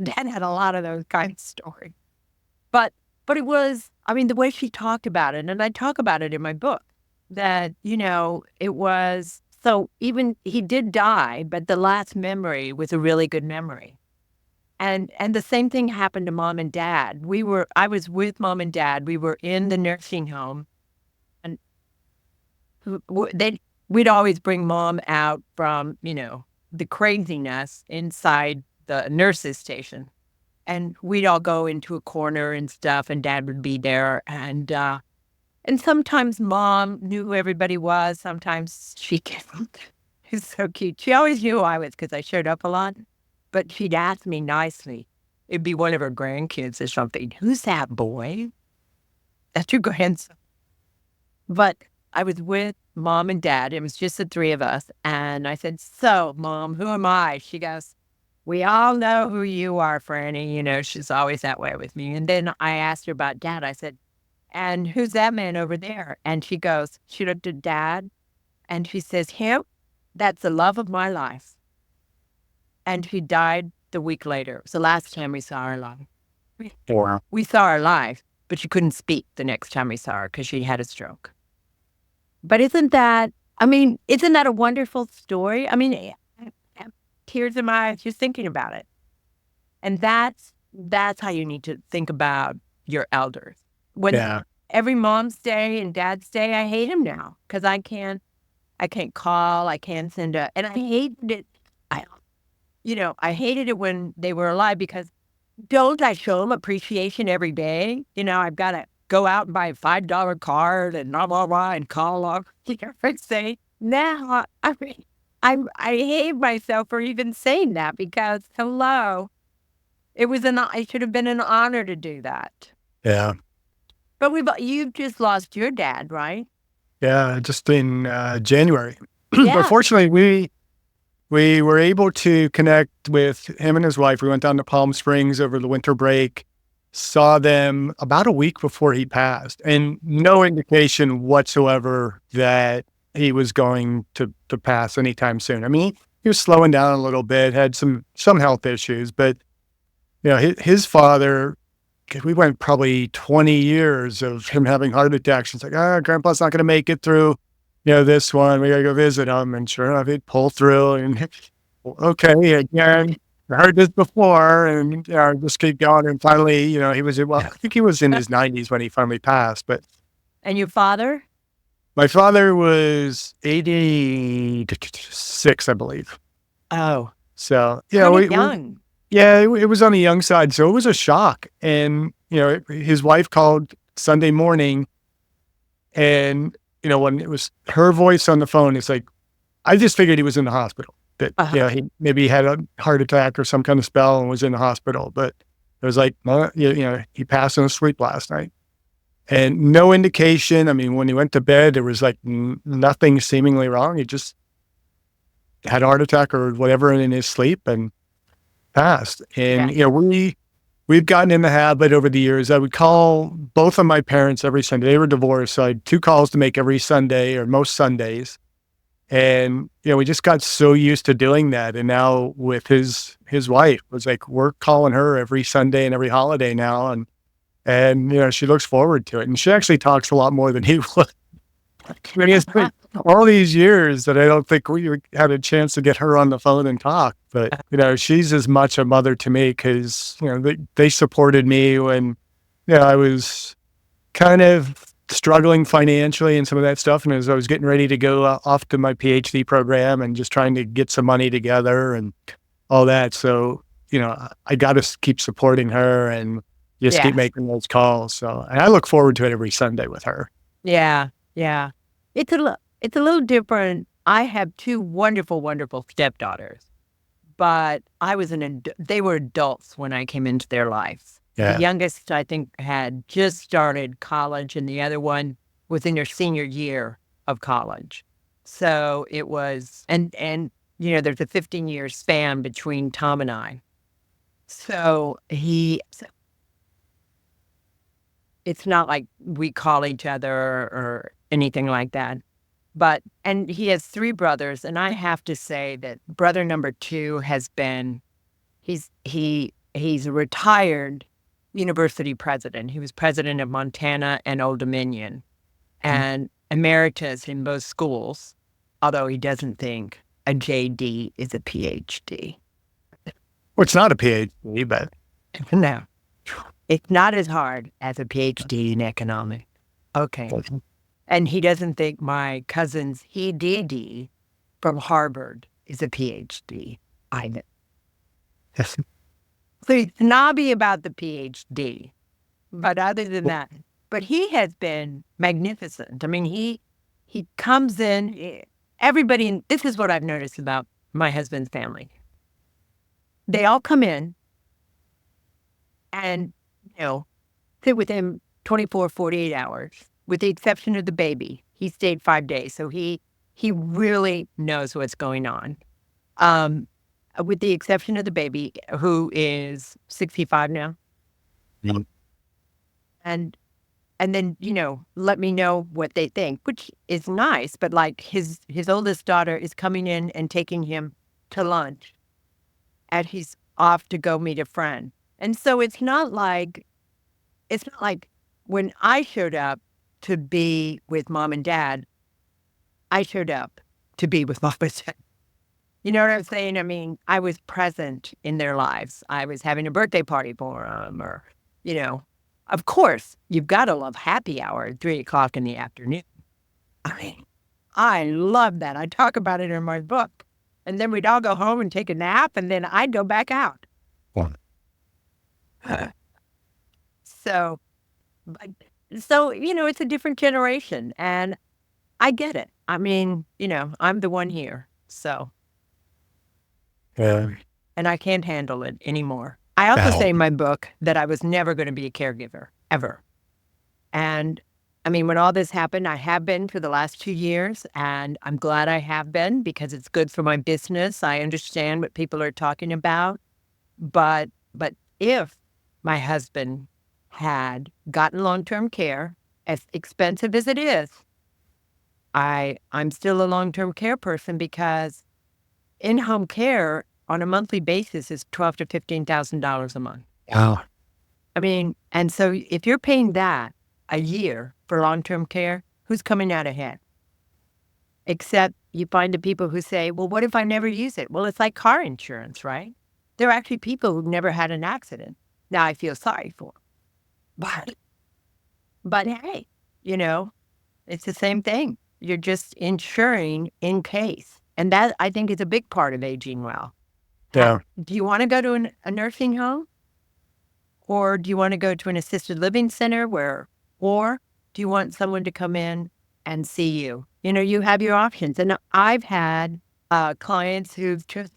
had a lot of those kind of stories. But it was, I mean, the way she talked about it, and I talk about it in my book, that, it was, so even he did die, but the last memory was a really good memory. And the same thing happened to mom and dad. I was with mom and dad. We were in the nursing home, and we'd always bring mom out from, the craziness inside the nurses' station. And we'd all go into a corner and stuff, and dad would be there. And sometimes mom knew who everybody was. Sometimes she didn't. It was so cute. She always knew who I was because I showed up a lot. But she'd ask me nicely. It'd be one of her grandkids or something. Who's that boy? That's your grandson. But I was with mom and dad. It was just the three of us. And I said, so, Mom, who am I? She goes, we all know who you are, Franny. She's always that way with me. And then I asked her about dad. I said, and who's that man over there? And she looked at dad and she says, him? That's the love of my life. And he died the week later. It was the last time we saw her alive. Wow. We saw her alive, but she couldn't speak the next time we saw her because she had a stroke. But isn't that a wonderful story? I mean, I have tears in my eyes just thinking about it. And that's how you need to think about your elders. When every Mom's Day and Dad's Day, I hate him now because I can't call, I can't send and I hated it. I hated it when they were alive because don't I show them appreciation every day? I've got to go out and buy a $5 card and blah, blah, blah, and call off. Say, now, I hate myself for even saying that because, hello, it should have been an honor to do that. Yeah. But you've just lost your dad, right? Yeah, just in January. But Yeah. fortunately, we were able to connect with him and his wife. We went down to Palm Springs over the winter break, saw them about a week before he passed, and no indication whatsoever that he was going to pass anytime soon. I mean, he was slowing down a little bit, had some health issues, but his father, 'cause we went probably 20 years of him having heart attacks. It's like, grandpa's not going to make it through, this one. We got to go visit him. And sure enough, he'd pull through and okay, again, I heard this before and just keep going. And finally, he was, well, I think he was in his 90s when he finally passed. But And your father? my father was 86, I believe. Oh, So, kind of we young. yeah, it was on the young side, so it was a shock, and, his wife called Sunday morning, and, when it was her voice on the phone, it's like, I just figured he was in the hospital, that, Uh-huh. he maybe had a heart attack or some kind of spell and was in the hospital, but it was like, he passed in his sleep last night, and no indication. I mean, when he went to bed, there was, like, n nothing seemingly wrong. He just had a heart attack or whatever in his sleep and passed, Yeah. and, we've gotten in the habit over the years. I would call both of my parents every Sunday. They were divorced, so I had 2 calls to make every Sunday or most Sundays, and, we just got so used to doing that, and now with his wife, it was like, we're calling her every Sunday and every holiday now, and, she looks forward to it, and she actually talks a lot more than he would. I mean, it's been all these years that I don't think we had a chance to get her on the phone and talk. But, she's as much a mother to me because, they supported me when, I was kind of struggling financially and some of that stuff. And as I was getting ready to go off to my PhD program and just trying to get some money together and all that. So, I got to keep supporting her and just keep Yeah. making those calls. So and I look forward to it every Sunday with her. Yeah. Yeah. It's a little different. I have two wonderful, wonderful stepdaughters, but they were adults when I came into their lives. The Yeah. youngest, I think, had just started college, and the other one was in their senior year of college. So it was, there's a 15-year span between Tom and I. So it's not like we call each other or anything like that. And he has three brothers, and I have to say that brother number two he's a retired university president. He was president of Montana and Old Dominion and emeritus in both schools, although he doesn't think a JD is a PhD. Well, it's not a PhD, but No, it's not as hard as a PhD in economics. Okay. And he doesn't think my cousin's EDD from Harvard is a PhD either. yes. So he's snobby about the PhD. But other than that, but he has been magnificent. I mean, he comes in, everybody, and this is what I've noticed about my husband's family. They all come in and, sit with him 24, 48 hours, with the exception of the baby. He stayed 5 days, so he really knows what's going on. With the exception of the baby, who is 65 now. Mm. And then, let me know what they think, which is nice. But like his oldest daughter is coming in and taking him to lunch, and he's off to go meet a friend. And so it's not like when I showed up to be with mom and dad, I showed up to be with mom and dad. You know what I'm saying? I mean, I was present in their lives. I was having a birthday party for them, or, of course, you've got to love happy hour at 3 o'clock in the afternoon. I mean, I love that. I talk about it in my book. And then we'd all go home and take a nap, and then I'd go back out. Well, So, but- it's a different generation, and I get it. I mean, I'm the one here. So. yeah. And I can't handle it anymore. I also say in my book that I was never going to be a caregiver, ever. And I mean, when all this happened, I have been for the last 2 years, and I'm glad I have been because it's good for my business. I understand what people are talking about. But if my husband had gotten long-term care, as expensive as it is, I'm still a long-term care person because in-home care on a monthly basis is $12,000 to $15,000 a month. Wow. I mean, and so if you're paying that a year for long-term care, who's coming out ahead? Except you find the people who say, well, what if I never use it? Well, it's like car insurance, right? There are actually people who've never had an accident. Now I feel sorry for them. But hey, you know, it's the same thing. You're just insuring in case. And that, I think, is a big part of aging well. Yeah. Do you want to go to a nursing home? Or do you want to go to an assisted living center or do you want someone to come in and see you? You know, you have your options. And I've had clients who've just,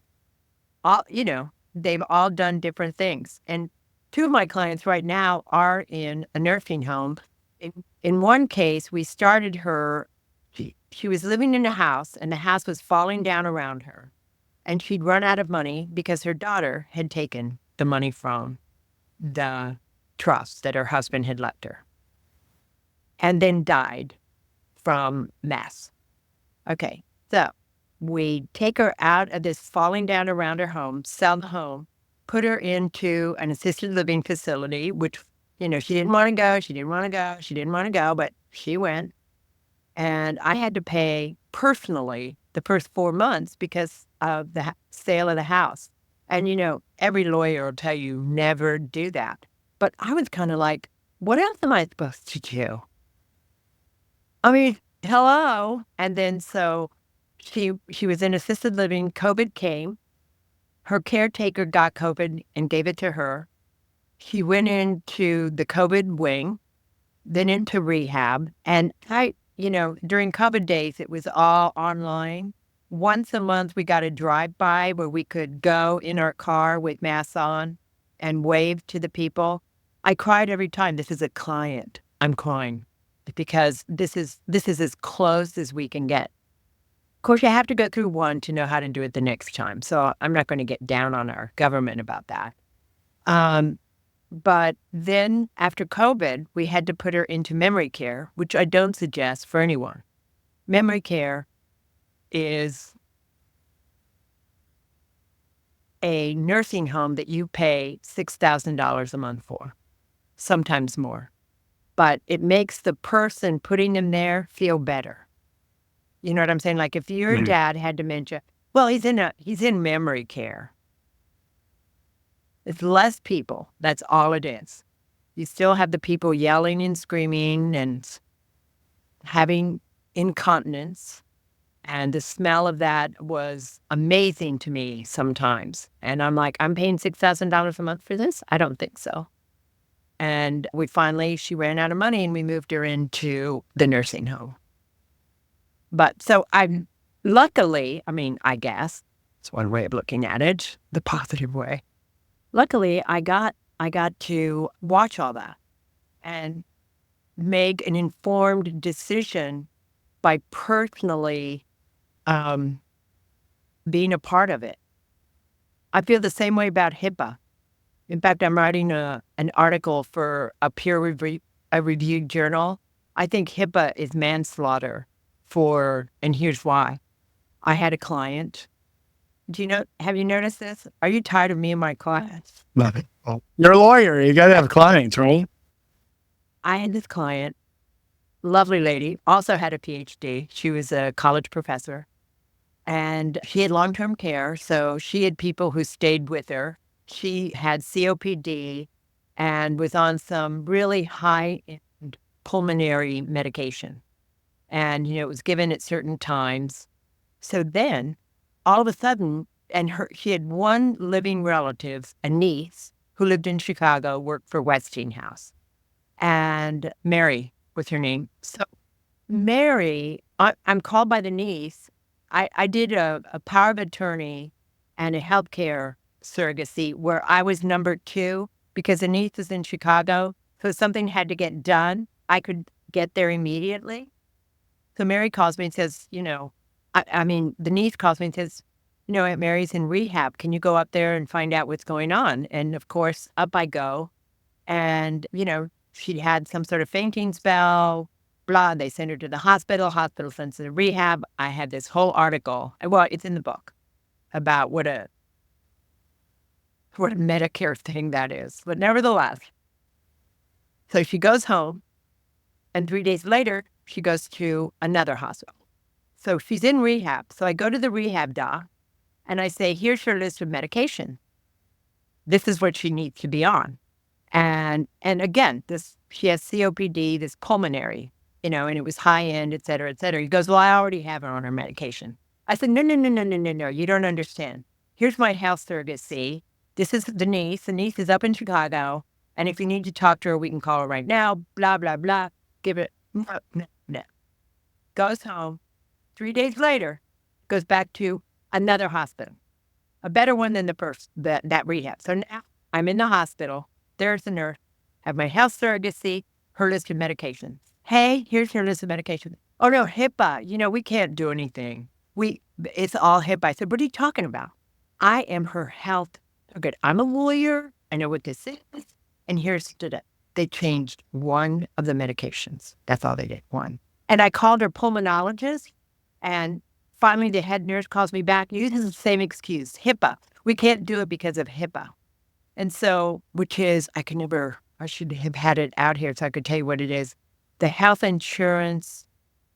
they've all done different things. And two of my clients right now are in a nursing home. In one case, we started her, she was living in a house and the house was falling down around her. And she'd run out of money because her daughter had taken the money from the trust that her husband had left her and then died from mess. Okay, so we take her out of this falling down around her home, sell the home, put her into an assisted living facility, which, she didn't want to go, she didn't want to go, she didn't want to go, but she went. And I had to pay personally the first 4 months because of the sale of the house. And, every lawyer will tell you never do that. But I was kind of like, what else am I supposed to do? I mean, hello. And then so she was in assisted living. COVID came. Her caretaker got COVID and gave it to her. She went into the COVID wing, then into rehab. And during COVID days, it was all online. Once a month, we got a drive-by where we could go in our car with masks on and wave to the people. I cried every time. This is a client. I'm crying because this is as close as we can get. Of course, you have to go through one to know how to do it the next time. So I'm not going to get down on our government about that. But then after COVID, we had to put her into memory care, which I don't suggest for anyone. Memory care is a nursing home that you pay $6,000 a month for, sometimes more. But it makes the person putting them there feel better. You know what I'm saying? Like if your dad had dementia, well, he's in memory care. It's less people. That's all it is. You still have the people yelling and screaming and having incontinence. And the smell of that was amazing to me sometimes. And I'm like, I'm paying $6,000 a month for this? I don't think so. And she ran out of money and we moved her into the nursing home. But so luckily, I guess it's one way of looking at it, the positive way. Luckily, I got to watch all that and make an informed decision by personally being a part of it. I feel the same way about HIPAA. In fact, I'm writing an article for a peer-reviewed journal. I think HIPAA is manslaughter and here's why. I had a client. Have you noticed this? Are you tired of me and my clients? Love it. Well, you're a lawyer. You got to have clients, right? I had this client, lovely lady, also had a PhD. She was a college professor. And she had long-term care, so she had people who stayed with her. She had COPD and was on some really high-end pulmonary medication. And, it was given at certain times. So then, all of a sudden, she had one living relative, a niece, who lived in Chicago, worked for Westinghouse. And Mary was her name. So Mary, I'm called by the niece. I did a power of attorney and a healthcare surrogacy where I was number 2 because the niece was in Chicago. So if something had to get done, I could get there immediately. So Mary calls me and says, the niece calls me and says, Aunt Mary's in rehab. Can you go up there and find out what's going on? And of course, up I go. And, she had some sort of fainting spell, blah. They sent her to the hospital. Hospital sends her to rehab. I had this whole article. Well, it's in the book about what a Medicare thing that is. But nevertheless, so she goes home. And 3 days later, she goes to another hospital. So she's in rehab. So I go to the rehab doc and I say, here's her list of medication. This is what she needs to be on. And again, she has COPD, this pulmonary, and it was high end, et cetera, et cetera. He goes, well, I already have her on her medication. I said, no, you don't understand. Here's my health surrogacy. This is the niece. The niece is up in Chicago. And if you need to talk to her, we can call her right now, blah, blah, blah. Give it, no. Goes home. 3 days later, goes back to another hospital, a better one than the first, that rehab. So now I'm in the hospital. There's the nurse. Have my health surrogacy, her list of medications. Hey, here's her list of medications. Oh, no, HIPAA. We can't do anything. It's all HIPAA. I said, what are you talking about? I am her health surrogate. I'm a lawyer. I know what this is. And here's today. They changed one of the medications. That's all they did, one. And I called her pulmonologist, and finally the head nurse calls me back. Uses the same excuse, HIPAA. We can't do it because of HIPAA. And so, I should have had it out here so I could tell you what it is. The Health Insurance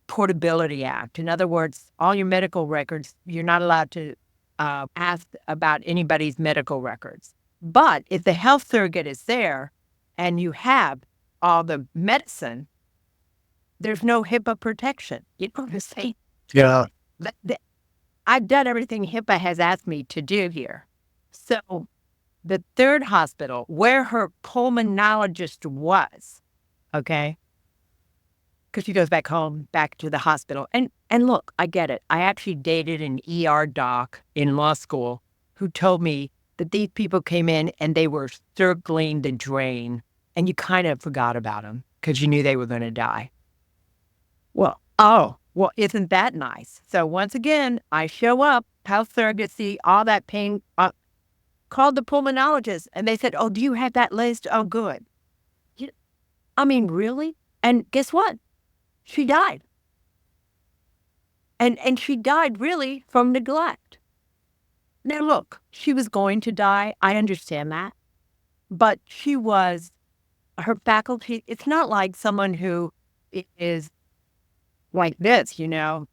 Portability Act. In other words, all your medical records, you're not allowed to ask about anybody's medical records. But if the health surrogate is there and you have all the medicine, there's no HIPAA protection. You know what I'm saying? Yeah. I've done everything HIPAA has asked me to do here. So the third hospital where her pulmonologist was, okay, because she goes back home, back to the hospital. And look, I get it. I actually dated an ER doc in law school who told me that these people came in and they were circling the drain and you kind of forgot about them because you knew they were going to die. Well, isn't that nice? So once again, I show up, health surrogacy, all that pain, called the pulmonologist and they said, oh, do you have that list? Oh, good. Really? And guess what? She died. And she died really from neglect. Now, look, she was going to die. I understand that. But her faculty, it's not like someone who is like this, in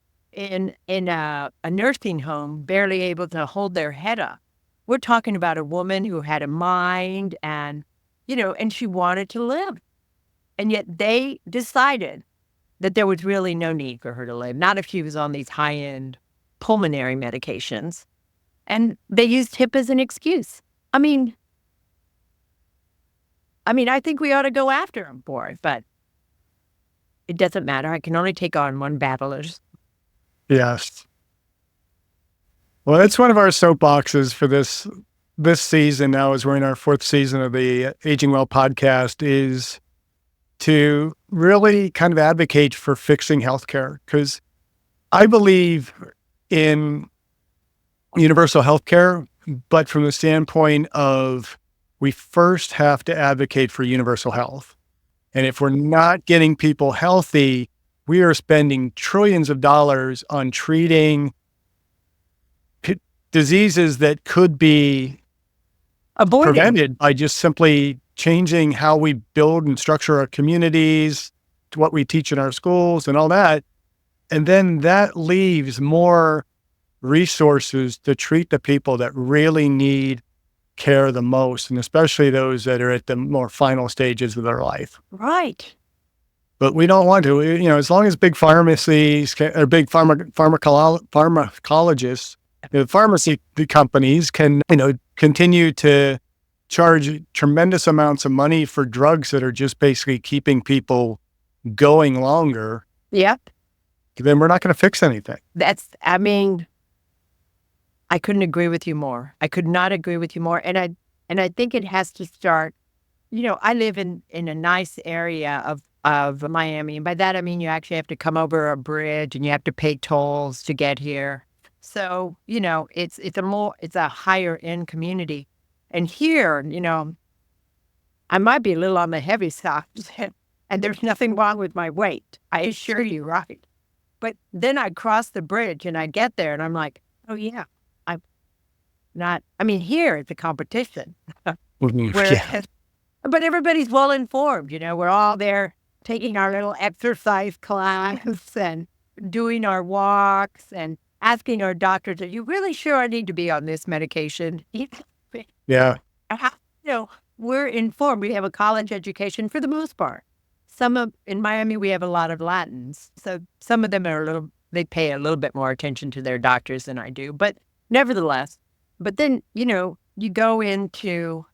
a nursing home, barely able to hold their head up. We're talking about a woman who had a mind and she wanted to live. And yet they decided that there was really no need for her to live, not if she was on these high-end pulmonary medications. And they used HIPAA as an excuse. I think we ought to go after them for it, but it doesn't matter. I can only take on one battle. Yes. Well, it's one of our soapboxes for this season now, as we're in our fourth season of the Aging Well podcast, is to really kind of advocate for fixing healthcare, because I believe in universal healthcare, but from the standpoint of we first have to advocate for universal health. And if we're not getting people healthy, we are spending trillions of dollars on treating diseases that could be prevented by just simply changing how we build and structure our communities, to what we teach in our schools and all that. And then that leaves more resources to treat the people that really need care the most, and especially those that are at the more final stages of their life. Right. But we don't want to, as long as big pharmacies or big pharmacologists, the pharmacy companies can, continue to charge tremendous amounts of money for drugs that are just basically keeping people going longer. Yep. Then we're not going to fix anything. I couldn't agree with you more. I could not agree with you more. And I think it has to start, I live in a nice area of Miami. And by that, I mean you actually have to come over a bridge and you have to pay tolls to get here. So, it's a higher end community. And here, I might be a little on the heavy side, and there's nothing wrong with my weight. I assure you, right? But then I cross the bridge and I get there and I'm like, oh yeah, I'm not, I mean, here it's a competition. Yeah. But everybody's well informed, we're all there taking our little exercise class and doing our walks and asking our doctors, are you really sure I need to be on this medication? Yeah. How- we're informed. We have a college education for the most part. In Miami, we have a lot of Latins. So some of them they pay a little bit more attention to their doctors than I do. But nevertheless, but then, you go into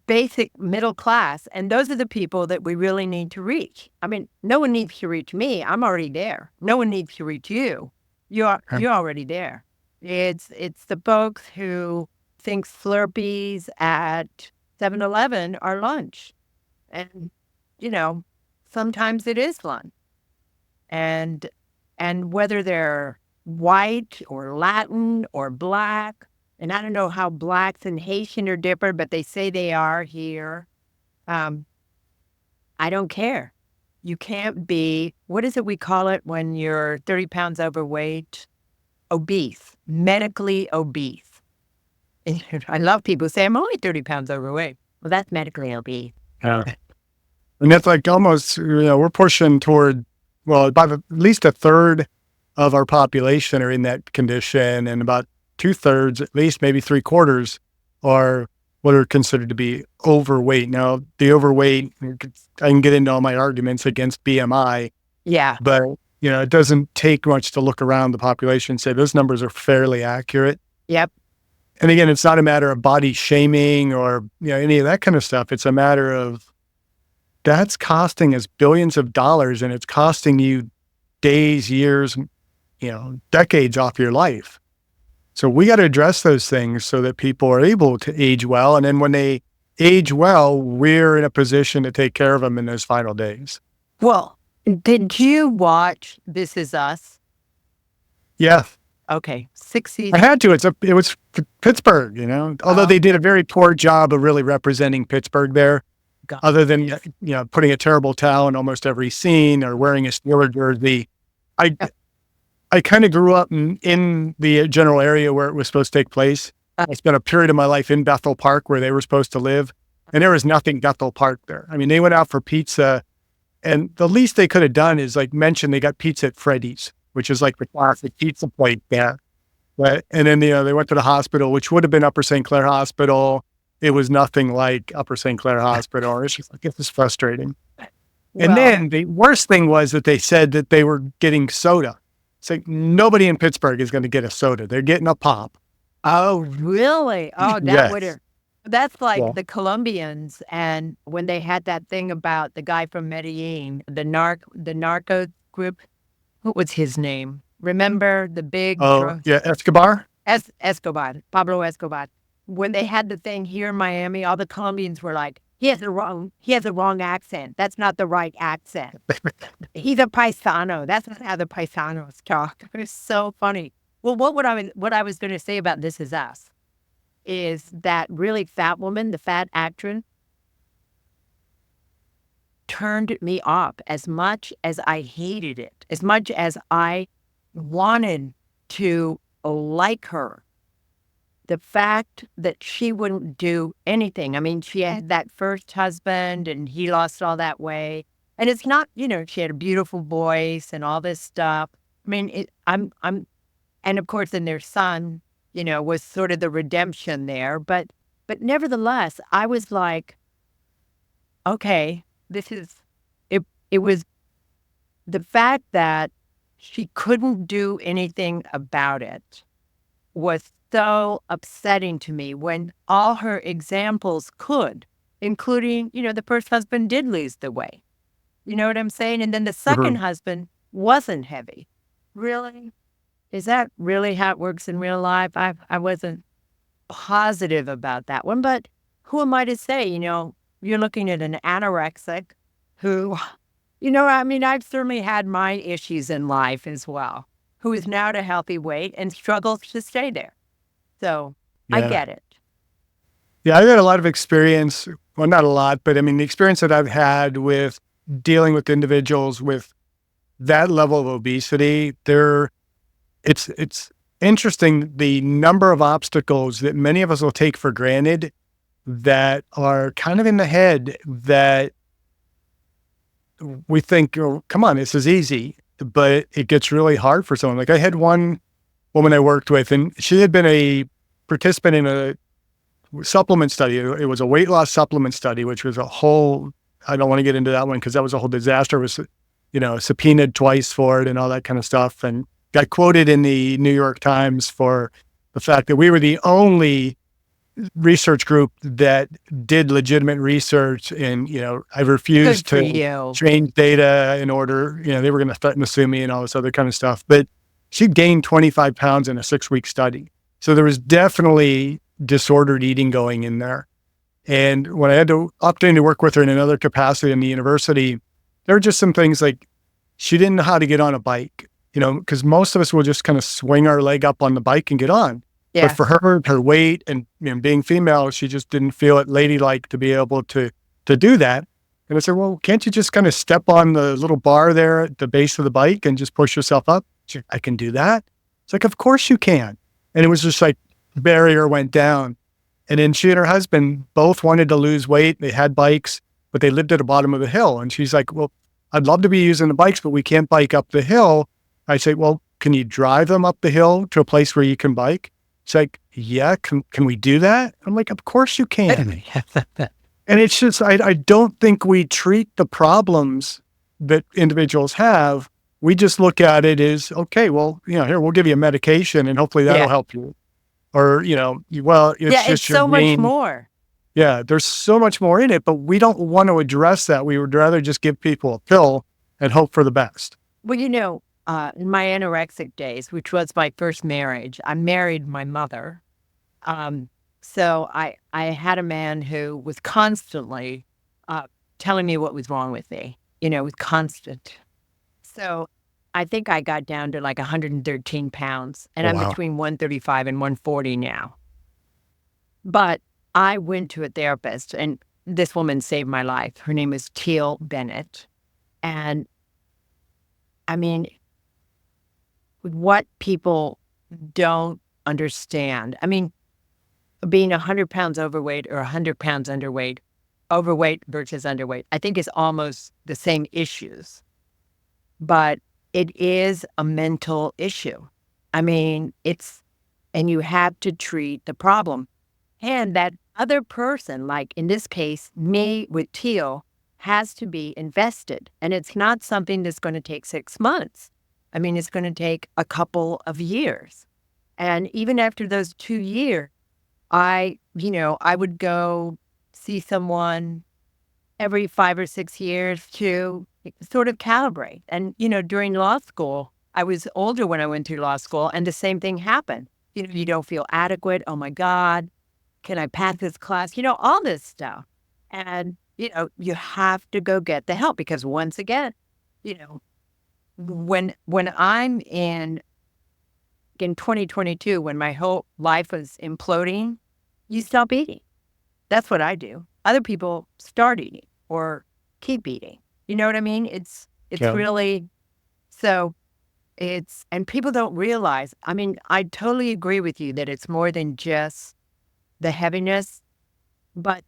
basic middle class, and those are the people that we really need to reach. I mean, no one needs to reach me. I'm already there. No one needs to reach you. You're already there. It's the folks who think Slurpees at 7-Eleven are lunch. And, sometimes it is lunch. And whether they're white or Latin or Black, and I don't know how Blacks and Haitian are different, but they say they are here. I don't care. You can't be, what is it we call it when you're 30 pounds overweight? Obese, medically obese. I love people who say, I'm only 30 pounds overweight. Well, that's medically obese. Yeah. And that's like almost, we're pushing toward, well, about at least a third of our population are in that condition, and about 2/3, at least maybe 3/4, are what are considered to be overweight. Now, the overweight, I can get into all my arguments against BMI. Yeah. But, it doesn't take much to look around the population and say those numbers are fairly accurate. Yep. And again, it's not a matter of body shaming or, any of that kind of stuff. It's a matter of that's costing us billions of dollars, and it's costing you days, years, decades off your life. So we got to address those things so that people are able to age well. And then when they age well, we're in a position to take care of them in those final days. Well, did you watch This Is Us? Yeah. Okay. 6 seasons. I had to. It was Pittsburgh, although they did a very poor job of really representing Pittsburgh there. Other than, putting a terrible towel in almost every scene or wearing a Steeler jersey. I kind of grew up in the general area where it was supposed to take place. I spent a period of my life in Bethel Park where they were supposed to live, and there was nothing Bethel Park there. I mean, they went out for pizza, and the least they could have done is mention they got pizza at Freddy's, which is like the classic pizza plate there. And then, they went to the hospital, which would have been Upper St. Clair Hospital. It was nothing like Upper St. Clair Hospital. It's just this is frustrating. And then the worst thing was that they said that they were getting soda. It's like nobody in Pittsburgh is going to get a soda. They're getting a pop. Oh, really? Oh, Yes. that's like Yeah. the Colombians, and when they had that thing about the guy from Medellin, the narco group. What was his name? Remember the big Yeah, Escobar? Escobar, Pablo Escobar. When they had the thing here in Miami, all the Colombians were like, he has a wrong accent. That's not the right accent. He's a paisano. That's not how the paisanos talk. It was so funny. Well, what I was going to say about This Is Us is that really fat woman, the fat actress, turned me off as much as I hated it, as much as I wanted to like her. The fact that she wouldn't do anything. I mean, she had that first husband and he lost all that weight. And it's not, she had a beautiful voice and all this stuff. I mean, and of course, then their son, was sort of the redemption there. But nevertheless, I was like, okay, it was the fact that she couldn't do anything about it was so upsetting to me when all her examples could, including, the first husband did lose the weight. You know what I'm saying? And then the second husband wasn't heavy. Really? Is that really how it works in real life? I wasn't positive about that one, but who am I to say, you're looking at an anorexic who, I've certainly had my issues in life as well, who is now at a healthy weight and struggles to stay there. So I Yeah. get it. Yeah, I've had a lot of experience. Well, not a lot, but I mean, the experience that I've had with dealing with individuals with that level of obesity, it's interesting the number of obstacles that many of us will take for granted that are kind of in the head that we think, oh, come on, this is easy, but it gets really hard for someone. Like I had one woman I worked with, and she had been a participant in a supplement study. It was a weight loss supplement study, which was a whole, I don't want to get into that one because that was a whole disaster. It was, subpoenaed twice for it and all that kind of stuff. And got quoted in the New York Times for the fact that we were the only research group that did legitimate research. And, I refused Good for to you. change data in order, they were going to threaten to sue me and all this other kind of stuff. But she gained 25 pounds in a 6-week study. So there was definitely disordered eating going in there. And when I had the opportunity to work with her in another capacity in the university, there were just some things like she didn't know how to get on a bike, because most of us will just kind of swing our leg up on the bike and get on. Yeah. But for her weight and being female, she just didn't feel it ladylike to be able to do that. And I said, well, can't you just kind of step on the little bar there at the base of the bike and just push yourself up? She said, I can do that. It's like, of course you can. And it was just like barrier went down. And then she and her husband both wanted to lose weight. They had bikes, but they lived at the bottom of the hill. And she's like, well, I'd love to be using the bikes, but we can't bike up the hill. I say, well, can you drive them up the hill to a place where you can bike? It's like, yeah, can we do that? I'm like, of course you can. And it's just, I don't think we treat the problems that individuals have. We just look at it as, okay, well, here, we'll give you a medication and hopefully that'll help you. Or, It's so much more. Yeah, there's so much more in it, but we don't want to address that. We would rather just give people a pill and hope for the best. Well, in my anorexic days, which was my first marriage, I married my mother. So I had a man who was constantly telling me what was wrong with me, was constant. So I think I got down to like 113 pounds, and I'm between 135 and 140 now. But I went to a therapist, and this woman saved my life. Her name is Teal Bennett. And I mean, what people don't understand, being 100 pounds overweight or 100 pounds underweight, overweight versus underweight, I think is almost the same issues. But it is a mental issue. And you have to treat the problem. And that other person, like in this case, me with Teal, has to be invested. And it's not something that's going to take 6 months. It's going to take a couple of years. And even after those 2 years, I would go see someone every 5 or 6 years to sort of calibrate. And, during law school, I was older when I went through law school, and the same thing happened. You don't feel adequate. Oh my God, can I pass this class? All this stuff. And, you have to go get the help because once again, when I'm in 2022, when my whole life was imploding, you stop eating. That's what I do. Other people start eating or keep eating. You know what I mean? It's really, so and people don't realize, I totally agree with you that it's more than just the heaviness, but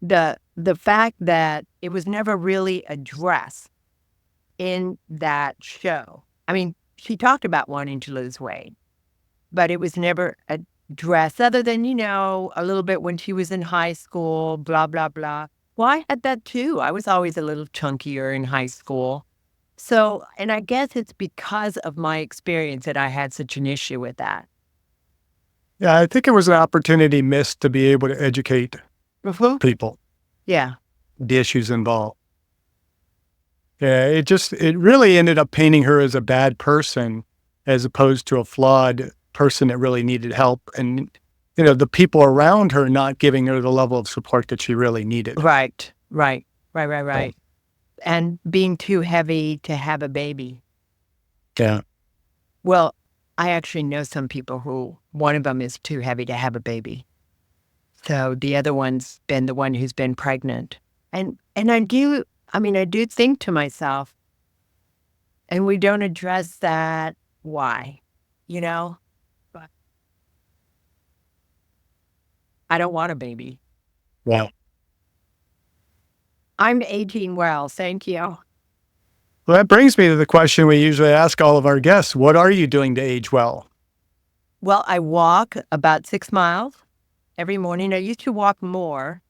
the fact that it was never really addressed in that show. She talked about wanting to lose weight, but it was never addressed other than, a little bit when she was in high school, blah, blah, blah. Well, I had that too. I was always a little chunkier in high school. So, and I guess it's because of my experience that I had such an issue with that. Yeah, I think it was an opportunity missed to be able to educate people. Yeah. The issues involved. Yeah, it really ended up painting her as a bad person as opposed to a flawed person that really needed help. And the people around her not giving her the level of support that she really needed. Right. And being too heavy to have a baby. Yeah. Well, I actually know some people who one of them is too heavy to have a baby. So the other one's been the one who's been pregnant. And I do think to myself, and we don't address that, why? But I don't want a baby. Wow. I'm aging well, thank you. Well, that brings me to the question we usually ask all of our guests. What are you doing to age well? Well, I walk about 6 miles every morning. I used to walk more,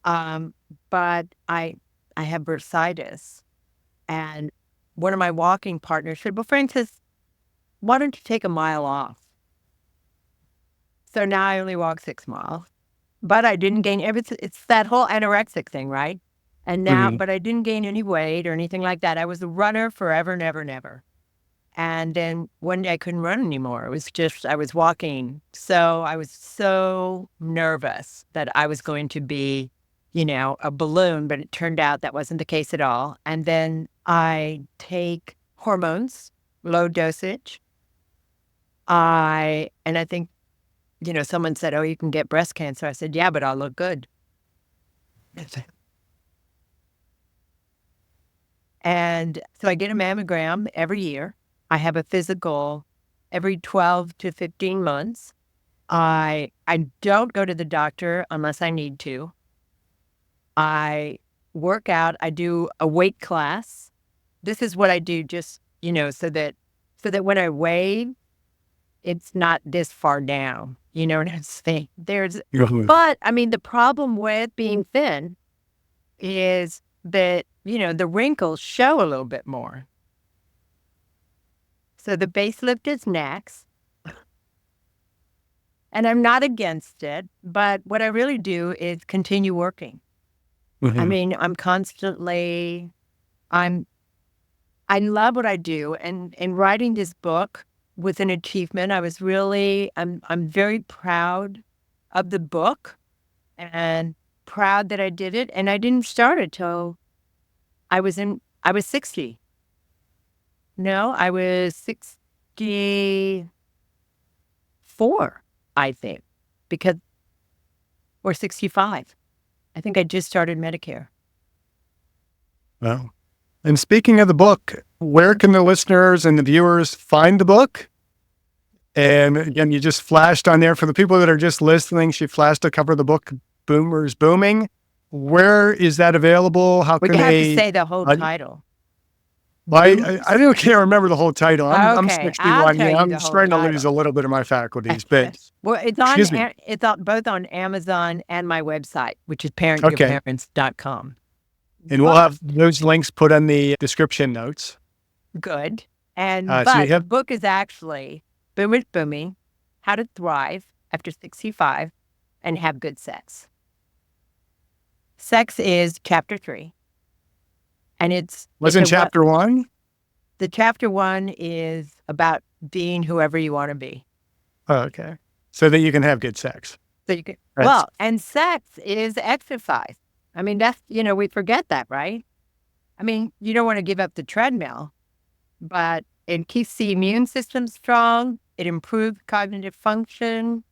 but I have bursitis. And one of my walking partners said, well, Francis, why don't you take a mile off? So now I only walk 6 miles, but I didn't gain everything. It's that whole anorexic thing, right? And now, but I didn't gain any weight or anything like that. I was a runner forever, never. And then one day I couldn't run anymore. It was just, I was walking. So I was so nervous that I was going to be, a balloon, but it turned out that wasn't the case at all. And then I take hormones, low dosage. I think, someone said, oh, you can get breast cancer. I said, yeah, but I'll look good. And so I get a mammogram every year. I have a physical every 12 to 15 months. I don't go to the doctor unless I need to. I work out. I do a weight class. This is what I do just, so that when I weigh, it's not this far down. You know what I'm saying? But the problem with being thin is that, the wrinkles show a little bit more. So the facelift is next. And I'm not against it, but what I really do is continue working. I'm constantly, I love what I do. And in writing this book was an achievement. I'm very proud of the book and proud that I did it. And I didn't start it till I was 60. No, I was 64, I think, or 65. I think I just started Medicare. Wow. And speaking of the book, where can the listeners and the viewers find the book? And again, you just flashed on there for the people that are just listening. She flashed a cover of the book, Boomers Booming. Where is that available? How can We have they to say the whole title. I can't remember the whole title. I'm Okay, 61. I'll tell you I'm the whole starting to lose title. a little bit of my faculties, but well, it's excuse me. It's both on Amazon and my website, which is Okay. parentyourparents.com. And we'll have those links put in the description notes. Good. And So but you have the book is actually Boomers Booming: How to Thrive After 65 and Have Good Sex. Sex is chapter 3. And wasn't chapter 1? The chapter 1 is about being whoever you want to be. Oh, okay. So that you can have good sex. So you can, well, and sex is exercise. That's, we forget that, right? You don't want to give up the treadmill, but it keeps the immune system strong. It improves cognitive function.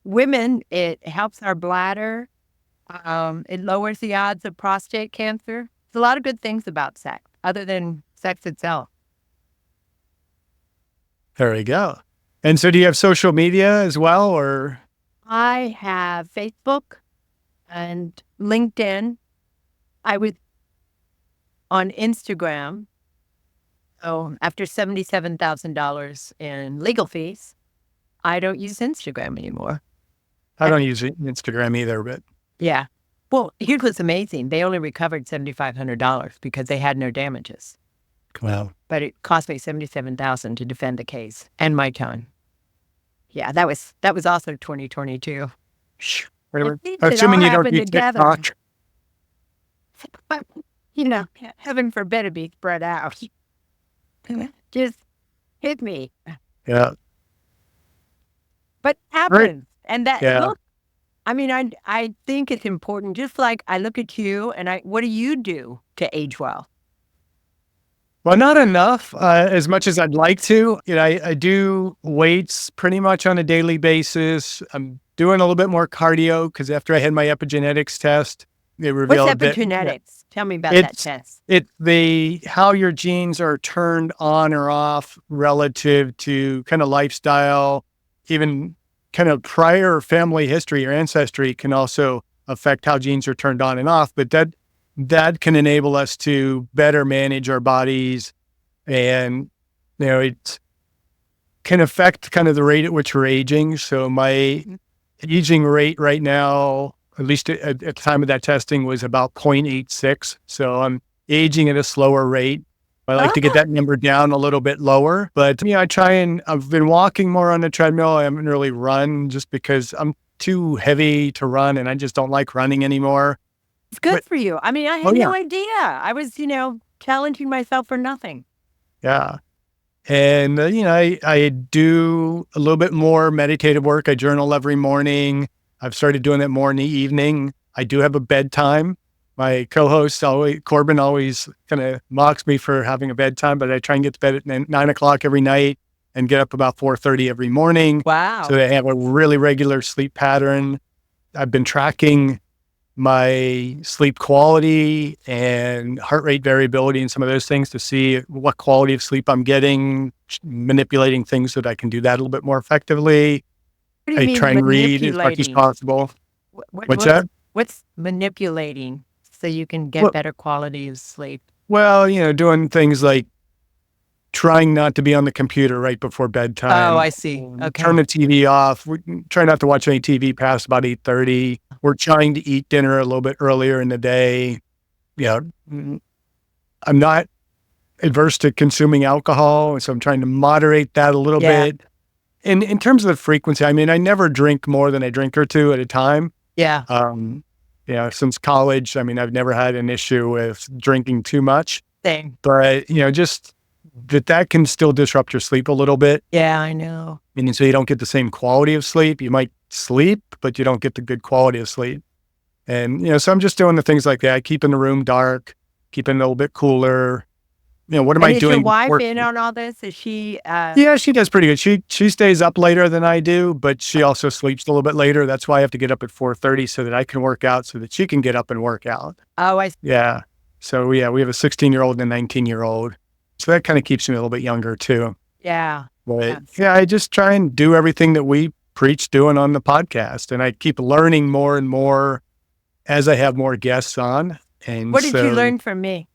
Women, it helps our bladder. It lowers the odds of prostate cancer. There's a lot of good things about sex, other than sex itself. There we go. And so do you have social media as well, or? I have Facebook and LinkedIn. I was on Instagram. So after $77,000 in legal fees, I don't use Instagram anymore. I don't use Instagram either, but. Yeah. Well, here's what's amazing. They only recovered $7,500 because they had no damages. Wow. But it cost me $77,000 to defend the case and my time. Yeah, that was also 2022. Assuming you don't use TikTok. Heaven forbid it be spread out. Just hit me. Yeah. But happens. And that, Yeah. look, I mean, I think it's important. Just like I look at you and what do you do to age well? Well, not enough, as much as I'd like to. I do weights pretty much on a daily basis. I'm doing a little bit more cardio because after I had my epigenetics test, it What's revealed that epigenetics? Tell me about that it's test. how your genes are turned on or off relative to kind of lifestyle, even kind of prior family history or ancestry can also affect how genes are turned on and off. But that can enable us to better manage our bodies, and it can affect kind of the rate at which we're aging. So my aging rate right now, at least at the time of that testing, was about 0.86. So I'm aging at a slower rate. I like to get that number down a little bit lower, but I've been walking more on the treadmill. I haven't really run just because I'm too heavy to run and I just don't like running anymore. It's good But- for you. I mean, I Oh, had yeah. no idea. I was, challenging myself for nothing. Yeah. And, I do a little bit more meditative work. I journal every morning. I've started doing that more in the evening. I do have a bedtime. My co-host, Corbin, always kind of mocks me for having a bedtime, but I try and get to bed at 9 o'clock every night and get up about 4:30 every morning. Wow. So I have a really regular sleep pattern. I've been tracking my sleep quality and heart rate variability and some of those things to see what quality of sleep I'm getting, manipulating things so that I can do that a little bit more effectively. What do you I mean try and read as much as manipulating? possible. What's that? What's manipulating so you can get Well- better quality of sleep? Well, doing things like trying not to be on the computer right before bedtime. Oh, I see. Okay. Turn the TV off. We try not to watch any TV past about 8:30. We're trying to eat dinner a little bit earlier in the day. I'm not adverse to consuming alcohol, so I'm trying to moderate that a little Yeah. bit. And in terms of the frequency, I mean, I never drink more than a drink or two at a time. Yeah. Since college, I mean, I've never had an issue with drinking too much, Same. but, just that can still disrupt your sleep a little bit. Yeah, I know. And so you don't get the same quality of sleep. You might sleep, but you don't get the good quality of sleep. And, so I'm just doing the things like that, keeping the room dark, keeping it a little bit cooler. What am I And is doing? your wife before- in on all this? Is she? Yeah, she does pretty good. She stays up later than I do, but she also sleeps a little bit later. That's why I have to get up at 4:30 so that I can work out so that she can get up and work out. Oh, I see. Yeah. So yeah, we have a 16-year-old and a 19-year-old. So that kind of keeps me a little bit younger too. Yeah. But Yes. yeah, I just try and do everything that we preach doing on the podcast. And I keep learning more and more as I have more guests on. And What did you learn from me?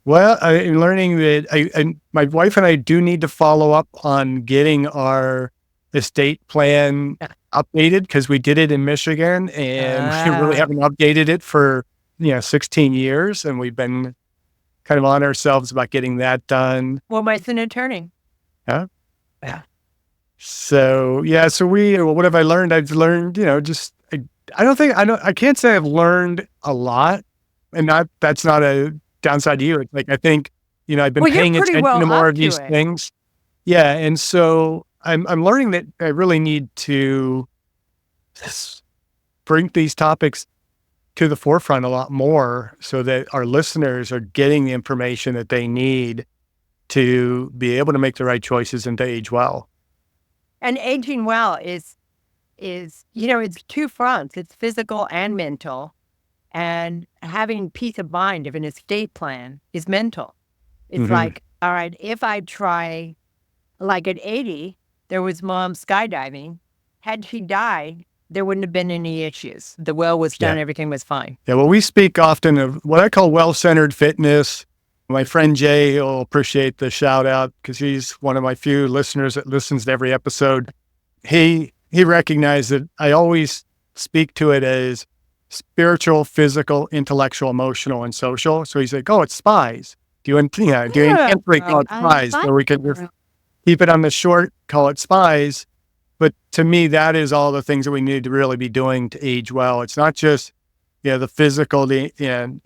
Well, I'm learning that my wife and I do need to follow up on getting our estate plan updated because we did it in Michigan and we really haven't updated it for 16 years, and we've been kind of on ourselves about getting that done. Well, my an attorney. Yeah. Yeah. So what have I learned? I've learned, I can't say I've learned a lot, and that's not a downside to you. It's like, I think, I've been Well, you're paying pretty attention well to more up of these to it. things. Yeah. And so I'm learning that I really need to bring these topics to the forefront a lot more so that our listeners are getting the information that they need to be able to make the right choices and to age well. And aging well is it's two fronts. It's physical and mental. And having peace of mind of an estate plan is mental. It's like, all right, if I try, like at 80, there was mom skydiving. Had she died, there wouldn't have been any issues. The will was done. Yeah. Everything was fine. Yeah, well, we speak often of what I call well-centered fitness. My friend Jay will appreciate the shout out because he's one of my few listeners that listens to every episode. He recognized that I always speak to it as spiritual, physical, intellectual, emotional, and social. So he's like, "Oh, it's SPIES. Do you intentionally call it SPIES? So we can just keep it on the short, call it SPIES." But to me, that is all the things that we need to really be doing to age well. It's not just, the physical, the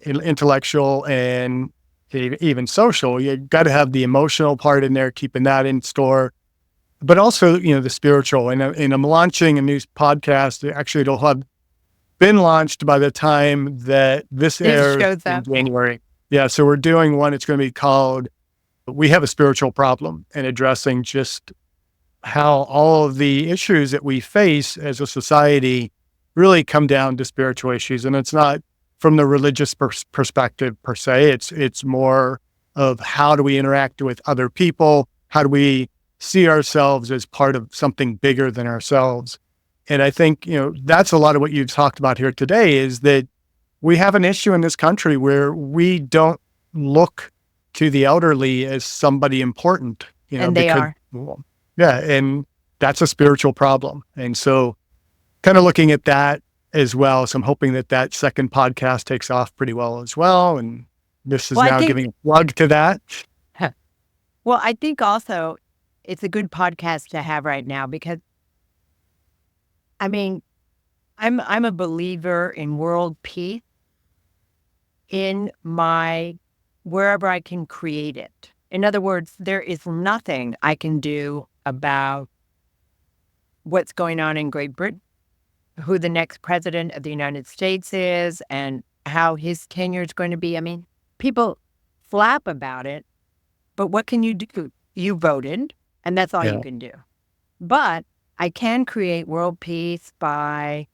intellectual, and even social. You got to have the emotional part in there, keeping that in store. but also, the spiritual. And I'm launching a new podcast. Actually, it'll have been launched by the time that this It airs shows in up. January. Yeah, so we're doing one. It's going to be called "We Have a Spiritual Problem," and addressing just how all of the issues that we face as a society really come down to spiritual issues. And it's not from the religious perspective per se. It's more of how do we interact with other people? How do we see ourselves as part of something bigger than ourselves? And I think, that's a lot of what you've talked about here today, is that we have an issue in this country where we don't look to the elderly as somebody important, And they because, are. yeah, and that's a spiritual problem. And so kind of looking at that as well. So I'm hoping that second podcast takes off pretty well as well. And this is Well, I now think- giving a plug to that. Well, I think also it's a good podcast to have right now because, I mean, I'm a believer in world peace in wherever I can create it. In other words, there is nothing I can do about what's going on in Great Britain, who the next president of the United States is, and how his tenure is going to be. I mean, people flap about it, but what can you do? You voted, and that's all Yeah. you can do. But I can create world peace by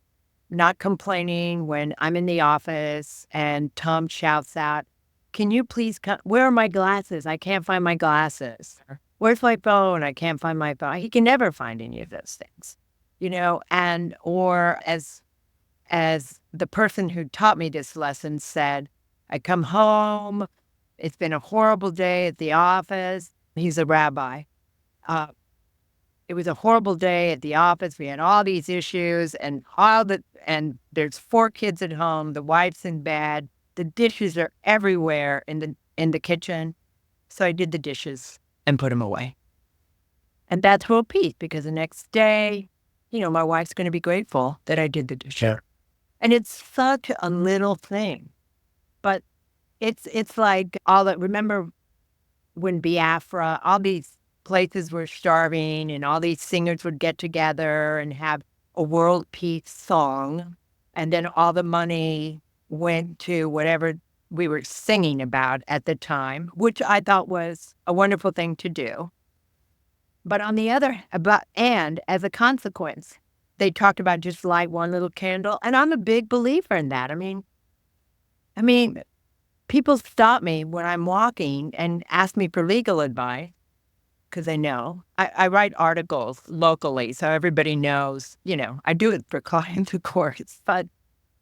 not complaining when I'm in the office and Tom shouts out, "Can you please come? Where are my glasses? I can't find my glasses. Where's my phone? I can't find my phone." He can never find any of those things, and or as the person who taught me this lesson said, I come home, it's been a horrible day at the office. He's a rabbi. It was a horrible day at the office. We had all these issues and there's 4 kids at home. The wife's in bed. The dishes are everywhere in the kitchen. So I did the dishes and put them away. And that's world peace because the next day, my wife's going to be grateful that I did the dishes. Yeah. And it's such a little thing, but it's like remember when Biafra, all these places were starving and all these singers would get together and have a world peace song. And then all the money went to whatever we were singing about at the time, which I thought was a wonderful thing to do. But on the other, and as a consequence, they talked about just light one little candle. And I'm a big believer in that. I mean, people stop me when I'm walking and ask me for legal advice because they know. I write articles locally, so everybody knows, I do it for clients, of course.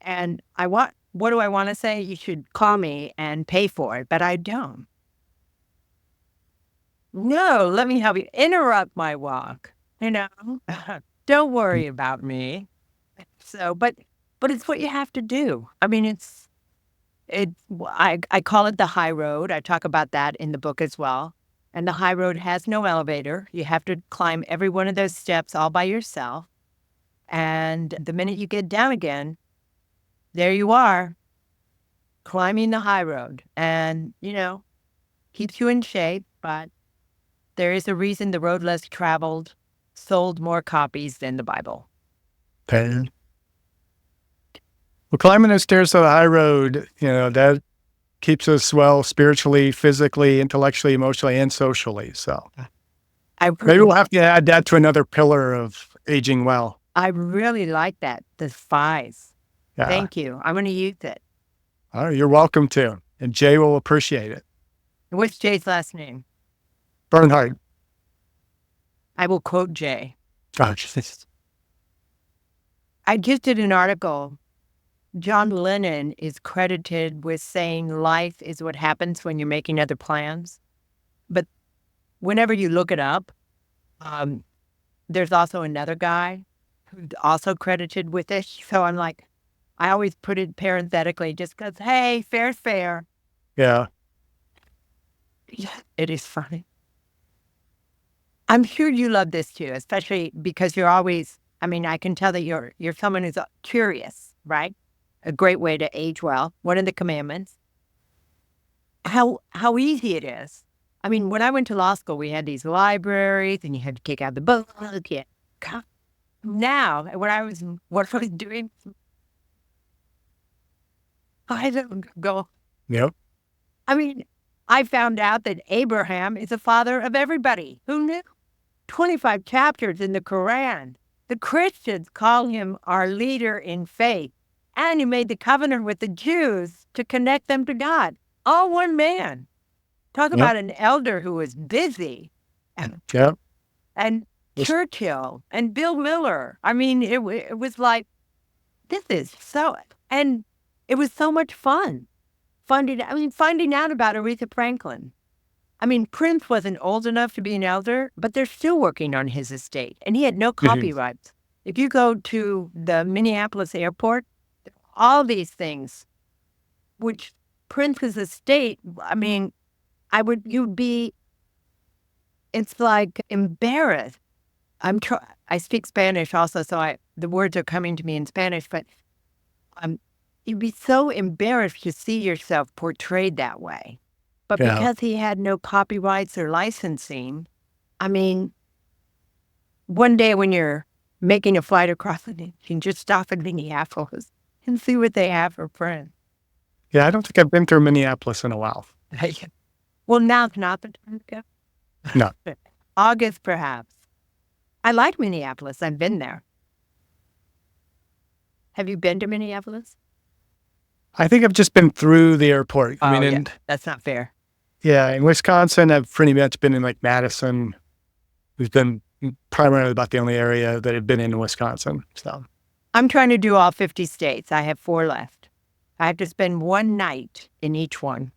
And what do I want to say? You should call me and pay for it, but I don't. No, let me help you. Interrupt my walk, Don't worry about me. So, but it's what you have to do. I mean, I call it the high road. I talk about that in the book as well. And the high road has no elevator. You have to climb every one of those steps all by yourself. And the minute you get down again, there you are, climbing the high road. And, keeps you in shape, but there is a reason the road less traveled sold more copies than the Bible. Well, climbing the stairs to the high road, that keeps us well spiritually, physically, intellectually, emotionally, and socially. So maybe we'll have to add that to another pillar of aging well. I really like that, the 5s. Yeah. Thank you. I'm going to use it. Oh, you're welcome to. And Jay will appreciate it. What's Jay's last name? Bernhardt. I will quote Jay. Oh, I just did an article. John Lennon is credited with saying life is what happens when you're making other plans. But whenever you look it up, there's also another guy who's also credited with it. So I'm like, I always put it parenthetically just because, hey, fair's fair. Yeah. It is funny. I'm sure you love this too, especially because you're always, I can tell that you're someone who's curious, right? A great way to age well. One of the commandments. How easy it is I mean, when I went to law school, we had these libraries and you had to take out the book. Yeah. Now, what I was doing, I don't go. Yep. I mean, I found out that Abraham is the father of everybody. Who knew? 25 chapters in the Quran. The Christians call him our leader in faith. And he made the covenant with the Jews to connect them to God. All one man. Talk Yep. about an elder who was busy. Yep. And Churchill and Bill Miller. I mean, it was like, this is so, and it was so much fun. Finding out about Aretha Franklin. I mean, Prince wasn't old enough to be an elder, but they're still working on his estate, and he had no copyrights. If you go to the Minneapolis airport, all these things, which Prince's estate, I mean, you'd be, it's like embarrassed. I speak Spanish also, so the words are coming to me in Spanish, but you'd be so embarrassed to see yourself portrayed that way. But because he had no copyrights or licensing, I mean, one day when you're making a flight across the nation, you can just stop in Minneapolis and see what they have for Prince. Yeah, I don't think I've been through Minneapolis in a while. Well, now's not the time to go. No. August, perhaps. I like Minneapolis. I've been there. Have you been to Minneapolis? I think I've just been through the airport. That's not fair. Yeah, in Wisconsin, I've pretty much been in like Madison. We've been primarily about the only area that I've been in Wisconsin. So I'm trying to do all 50 states. I have 4 left. I have to spend one night in each one.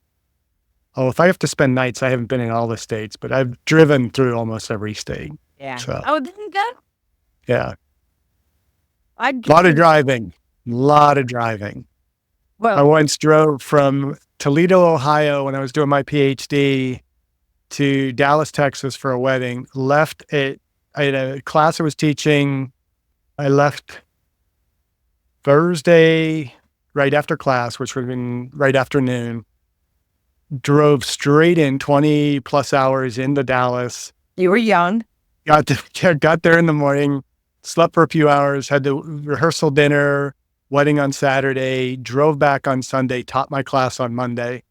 Oh, if I have to spend nights, I haven't been in all the states, but I've driven through almost every state. Yeah. So, oh, didn't go? Yeah. A lot of driving. Well, I once drove from Toledo, Ohio, when I was doing my PhD, to Dallas, Texas for a wedding. I had a class I was teaching. I left Thursday right after class, which would have been right after noon. Drove straight in 20 plus hours into Dallas. You were young. Got there in the morning, slept for a few hours, had the rehearsal dinner, wedding on Saturday, drove back on Sunday, taught my class on Monday.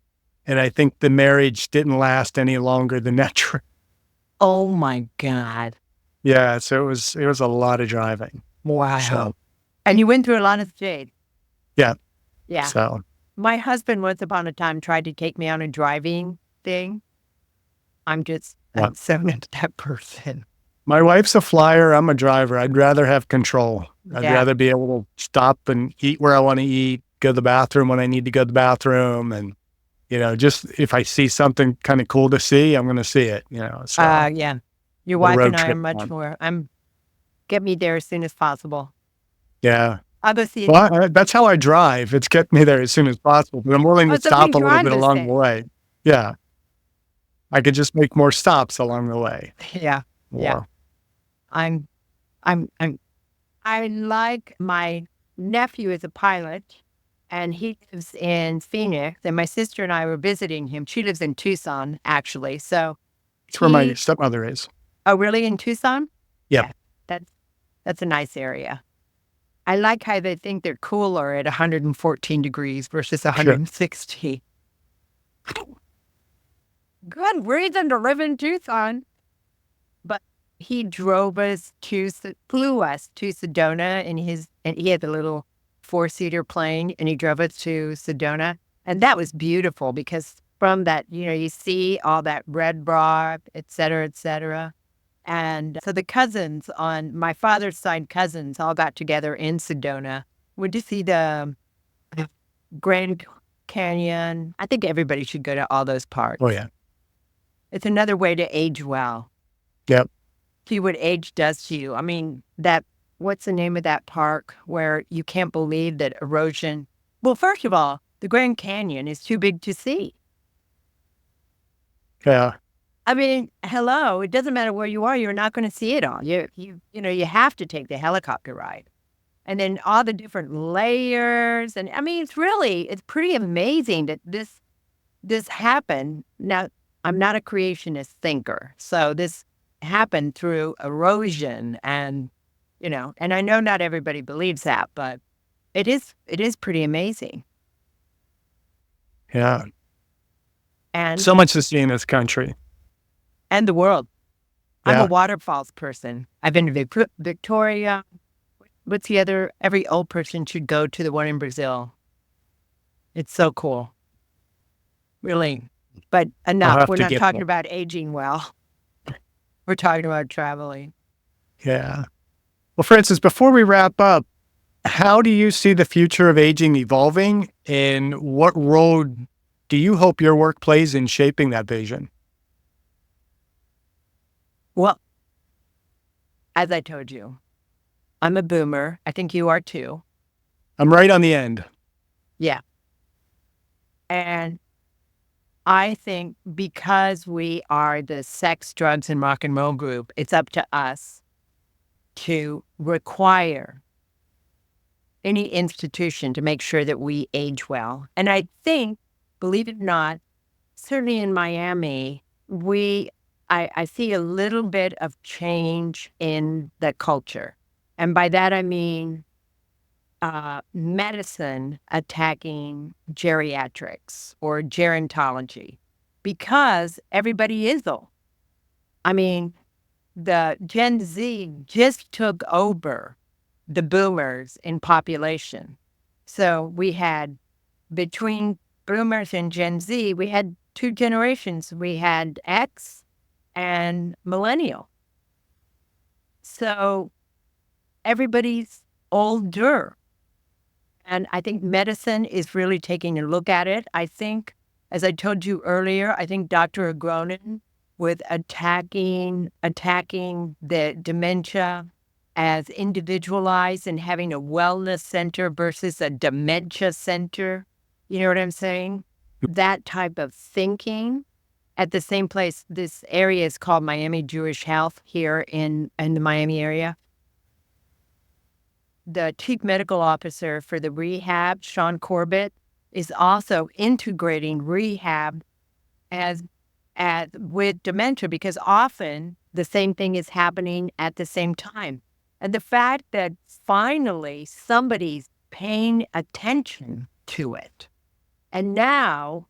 And I think the marriage didn't last any longer than that trip. Oh my God. Yeah. So it was a lot of driving. Wow. So, and you went through a lot of states. Yeah. Yeah. So my husband once upon a time tried to take me on a driving thing. I'm so not that person. My wife's a flyer. I'm a driver. I'd rather have control. I'd rather be able to stop and eat where I want to eat, go to the bathroom when I need to go to the bathroom. And, just if I see something kind of cool to see, I'm going to see it, So, yeah. Your wife and I are much more. Get me there as soon as possible. Yeah. I'll go see it. Well, that's how I drive. It's get me there as soon as possible. But I'm willing to stop a little bit along the way. Yeah. I could just make more stops along the way. Yeah. Yeah. I like my nephew is a pilot and he lives in Phoenix and my sister and I were visiting him. She lives in Tucson, actually. So it's where my stepmother is. Oh, really? In Tucson? Yep. Yeah. That's a nice area. I like how they think they're cooler at 114 degrees versus 160. Sure. Good reason to live in Tucson. But he flew us to Sedona and he had the little 4-seater plane and he drove us to Sedona. And that was beautiful because from that, you see all that red rock, et cetera, et cetera. And so the cousins on my father's side all got together in Sedona. Went to see the Grand Canyon. I think everybody should go to all those parks. Oh, yeah. It's another way to age well. Yep. See what age does to you. I mean, what's the name of that park where you can't believe that erosion? Well, first of all, the Grand Canyon is too big to see. Yeah. I mean, hello, it doesn't matter where you are, you're not going to see it all. You have to take the helicopter ride. And then all the different layers. And I mean, it's pretty amazing that this happened. Now, I'm not a creationist thinker. So this happened through erosion and, and I know not everybody believes that, but it is pretty amazing. Yeah. And So much to see in this country. and the world. I'm a Yeah. waterfalls person. I've been to Victoria. What's the other? Every old person should go to the one in Brazil. It's so cool. Really. But I'll enough. have We're to not get talking there. about aging well. We're talking about traveling. Yeah. Well, Francis, before we wrap up, how do you see the future of aging evolving, and what role do you hope your work plays in shaping that vision? Well, as I told you, I'm a boomer. I think you are too. I'm right on the end. Yeah. And I think because we are the sex, drugs, and rock and roll group, it's up to us to require any institution to make sure that we age well. And I think, believe it or not, certainly in Miami, I see a little bit of change in the culture. And by that, I mean medicine attacking geriatrics or gerontology because everybody is old. I mean, the Gen Z just took over the boomers in population. So we had, between boomers and Gen Z, we had two generations. We had X and millennial. So everybody's older. And I think medicine is really taking a look at it. I think, as I told you earlier, I think Dr. Agronin with attacking the dementia as individualized and having a wellness center versus a dementia center. You know what I'm saying? That type of thinking at the same place. This area is called Miami Jewish Health here in the Miami area. The chief medical officer for the rehab, Sean Corbett, is also integrating rehab as with dementia because often the same thing is happening at the same time. And the fact that finally somebody's paying attention to it. And now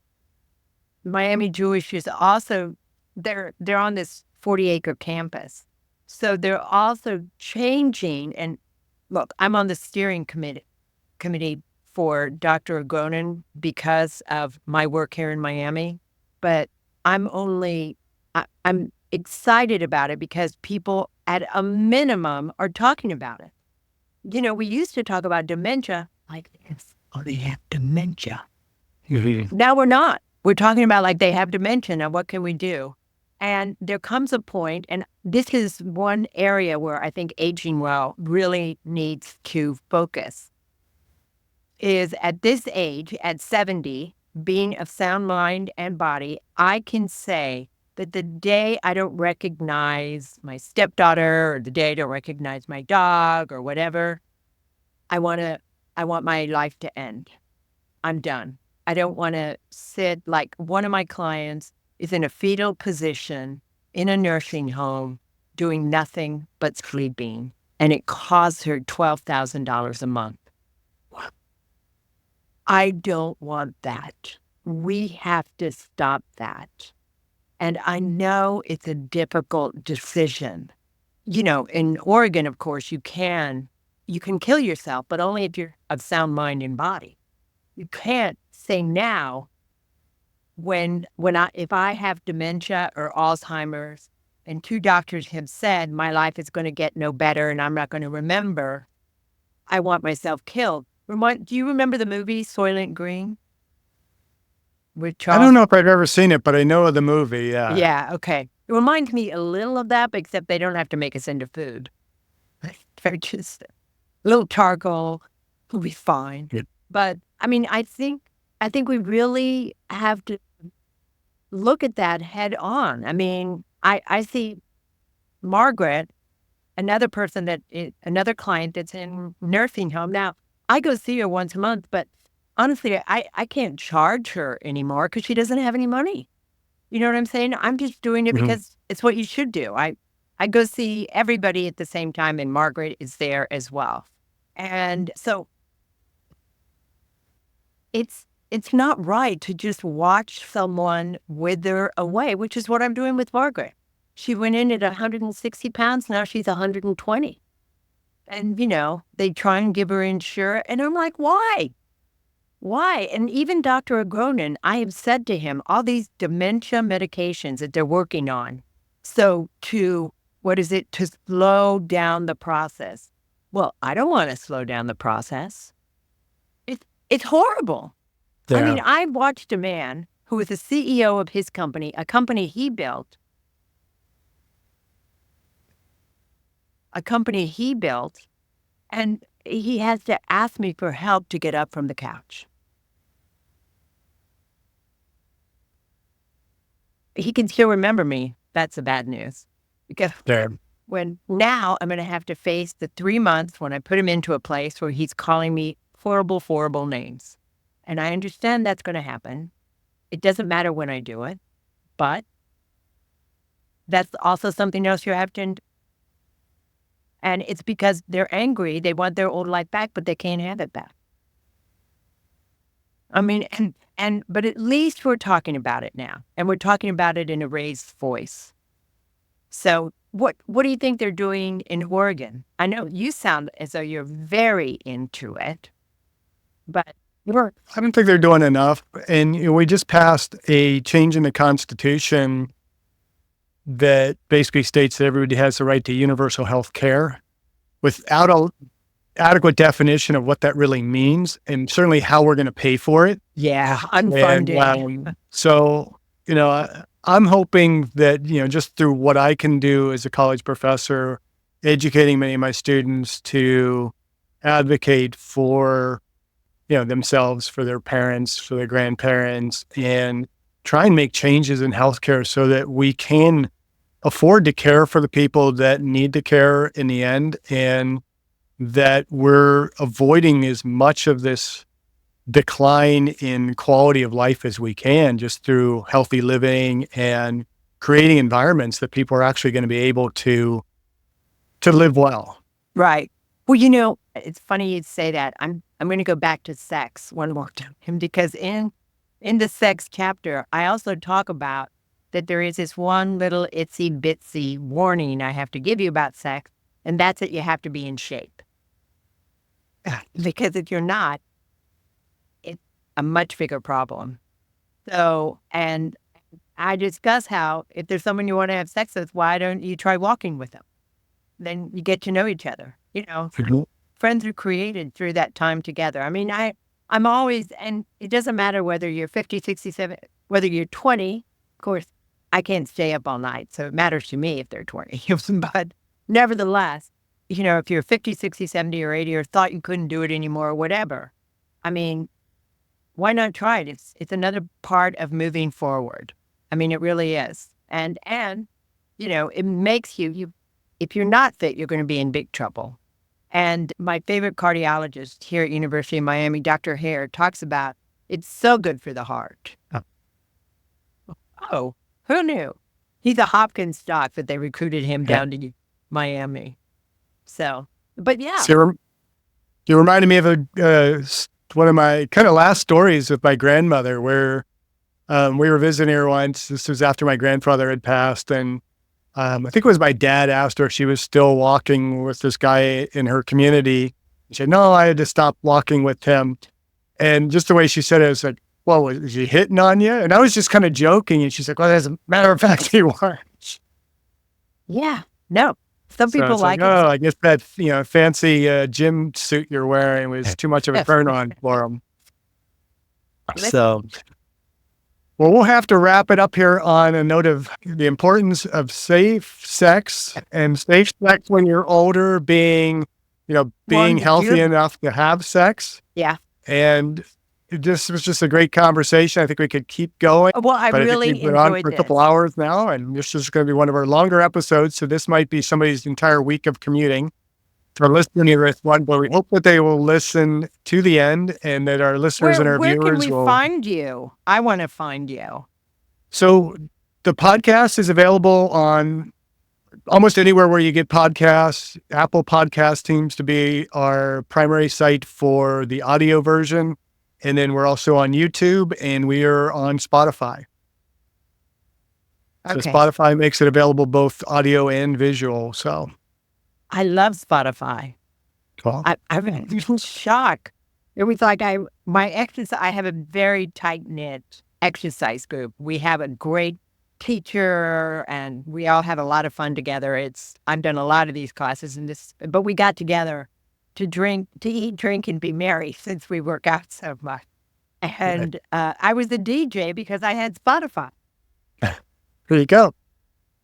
Miami Jewish is also, they're on this 40-acre campus. So they're also changing. And look, I'm on the steering committee for Dr. Agronin because of my work here in Miami. But I'm excited about it because people at a minimum are talking about it. You know, we used to talk about dementia like this. Oh, they have dementia. Now we're not. We're talking about like they have dementia. Now, what can we do? And there comes a point, and this is one area where I think aging well really needs to focus, is at this age, at 70, being of sound mind and body, I can say that the day I don't recognize my stepdaughter or the day I don't recognize my dog or whatever, I want my life to end. I'm done. I don't want to sit like one of my clients is in a fetal position in a nursing home doing nothing but sleeping, and it costs her $12,000 a month. I don't want that. We have to stop that. And I know it's a difficult decision. You know, in Oregon, of course, you can kill yourself, but only if you're of sound mind and body. You can't say now if I have dementia or Alzheimer's and two doctors have said my life is going to get no better and I'm not going to remember, I want myself killed. Do you remember the movie Soylent Green? With Charles? I don't know if I've ever seen it, but I know of the movie. Yeah. Yeah. Okay. It reminds me a little of that, but except they don't have to make us into food. They're just a little charcoal. Will be fine. Yeah. But I mean, I think we really have to look at that head on. I mean, I see Margaret, another client that's in nursing home. Now, I go see her once a month, but honestly, I can't charge her anymore because she doesn't have any money. You know what I'm saying? I'm just doing it because it's what you should do. I go see everybody at the same time, and Margaret is there as well. And so it's not right to just watch someone wither away, which is what I'm doing with Margaret. She went in at 160 pounds. Now she's 120. And, they try and give her insurance. And I'm like, why? Why? And even Dr. Agronin, I have said to him, all these dementia medications that they're working on. So to slow down the process. Well, I don't want to slow down the process. It's horrible. Yeah. I mean, I watched a man who was the CEO of his company, a company he built, and he has to ask me for help to get up from the couch. He can still remember me. That's the bad news. Because now I'm going to have to face the 3 months when I put him into a place where he's calling me horrible, horrible names. And I understand that's going to happen. It doesn't matter when I do it. But that's also something else you have to. And it's because they're angry. They want their old life back, but they can't have it back. I mean, but at least we're talking about it now. And we're talking about it in a raised voice. So what do you think they're doing in Oregon? I know you sound as though you're very into it, but I don't think they're doing enough. And we just passed a change in the Constitution that basically states that everybody has the right to universal health care without an adequate definition of what that really means and certainly how we're going to pay for it. Yeah, unfunded. And, so, I'm hoping that, just through what I can do as a college professor, educating many of my students to advocate for, themselves, for their parents, for their grandparents, and try and make changes in healthcare so that we can afford to care for the people that need the care in the end, and that we're avoiding as much of this decline in quality of life as we can, just through healthy living and creating environments that people are actually going to be able to live well. Right. Well, it's funny you'd say that. I'm going to go back to sex one more time, because in the sex chapter, I also talk about that there is this one little itsy bitsy warning I have to give you about sex, and that's that you have to be in shape. Because if you're not, it's a much bigger problem. So, and I discuss how if there's someone you want to have sex with, why don't you try walking with them? Then you get to know each other. Friends are created through that time together. I mean, I'm always, and it doesn't matter whether you're 50, 67, whether you're 20. Of course, I can't stay up all night, so it matters to me if they're 20. But nevertheless, if you're 50, 60, 70, or 80, or thought you couldn't do it anymore, or whatever, I mean, why not try it? It's another part of moving forward. I mean, it really is. And it makes you, if you're not fit, you're going to be in big trouble. And my favorite cardiologist here at University of Miami, Dr. Hare, talks about it's so good for the heart. Oh, who knew? He's a Hopkins doc, but they recruited him down to Miami. So, but yeah. So you reminded me of one of my kind of last stories with my grandmother, where we were visiting her once. This was after my grandfather had passed, and I think it was my dad asked her if she was still walking with this guy in her community. She said, "No, I had to stop walking with him." And just the way she said it, was like, "Well, was he hitting on you?" And I was just kind of joking. And she's like, "Well, as a matter of fact, he was." Yeah, no. Some people like it. Oh, I guess that fancy gym suit you're wearing was too much of a turn on for him. So, well, we'll have to wrap it up here on a note of the importance of safe sex, and safe sex when you're older, being healthy enough to have sex. Yeah. And it was just a great conversation. I think we could keep going. Well, I really we've been on enjoyed for a couple hours now, and this is going to be one of our longer episodes. So this might be somebody's entire week of commuting for listening to this one, but we hope that they will listen to the end, and that our listeners and our viewers will. Where can we find you? I want to find you. So the podcast is available on almost anywhere where you get podcasts. Apple Podcast seems to be our primary site for the audio version. And then we're also on YouTube and we are on Spotify. So Okay. Spotify makes it available both audio and visual. So I love Spotify. cool. I'm in shock. It was like my exercise. I have a very tight knit exercise group. We have a great teacher, and we all have a lot of fun together. I've done a lot of these classes, but we got together to eat, drink, and be merry since we work out so much. And I was the DJ because I had Spotify. There you go.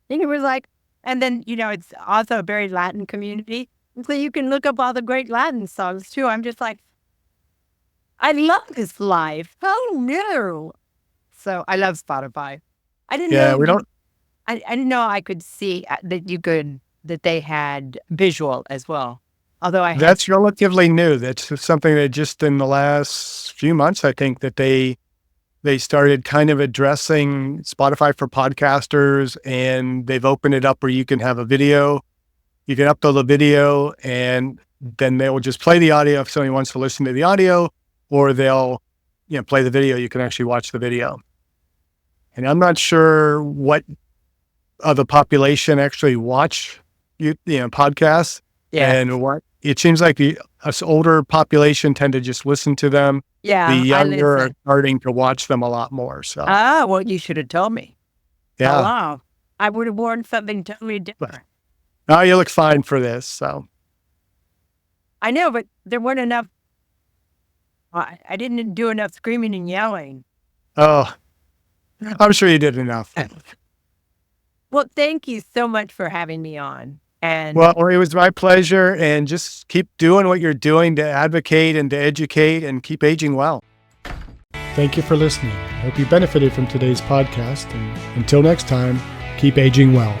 And it was like, and then it's also a very Latin community, and so you can look up all the great Latin songs too. I'm just like, I love this life. Oh no! So I love Spotify. I didn't know. We don't. I didn't know I could see that they had visual as well. Although That's relatively new. That's something that just in the last few months, I think that they started kind of addressing Spotify for podcasters, and they've opened it up where you can have a video. You can upload a video, and then they will just play the audio if somebody wants to listen to the audio, or they'll play the video. You can actually watch the video. And I'm not sure what of the population actually watch podcasts. Yeah. And what it seems like us older population tend to just listen to them. Yeah. The younger are starting to watch them a lot more. So well, you should have told me. yeah. Oh, wow. I would have worn something totally different. Oh, you look fine for this. So I know, but there weren't enough. I didn't do enough screaming and yelling. Oh, I'm sure you did enough. Well, thank you so much for having me on. And Well, it was my pleasure, and just keep doing what you're doing to advocate and to educate and keep aging well. Thank you for listening. I hope you benefited from today's podcast. And until next time, keep aging well.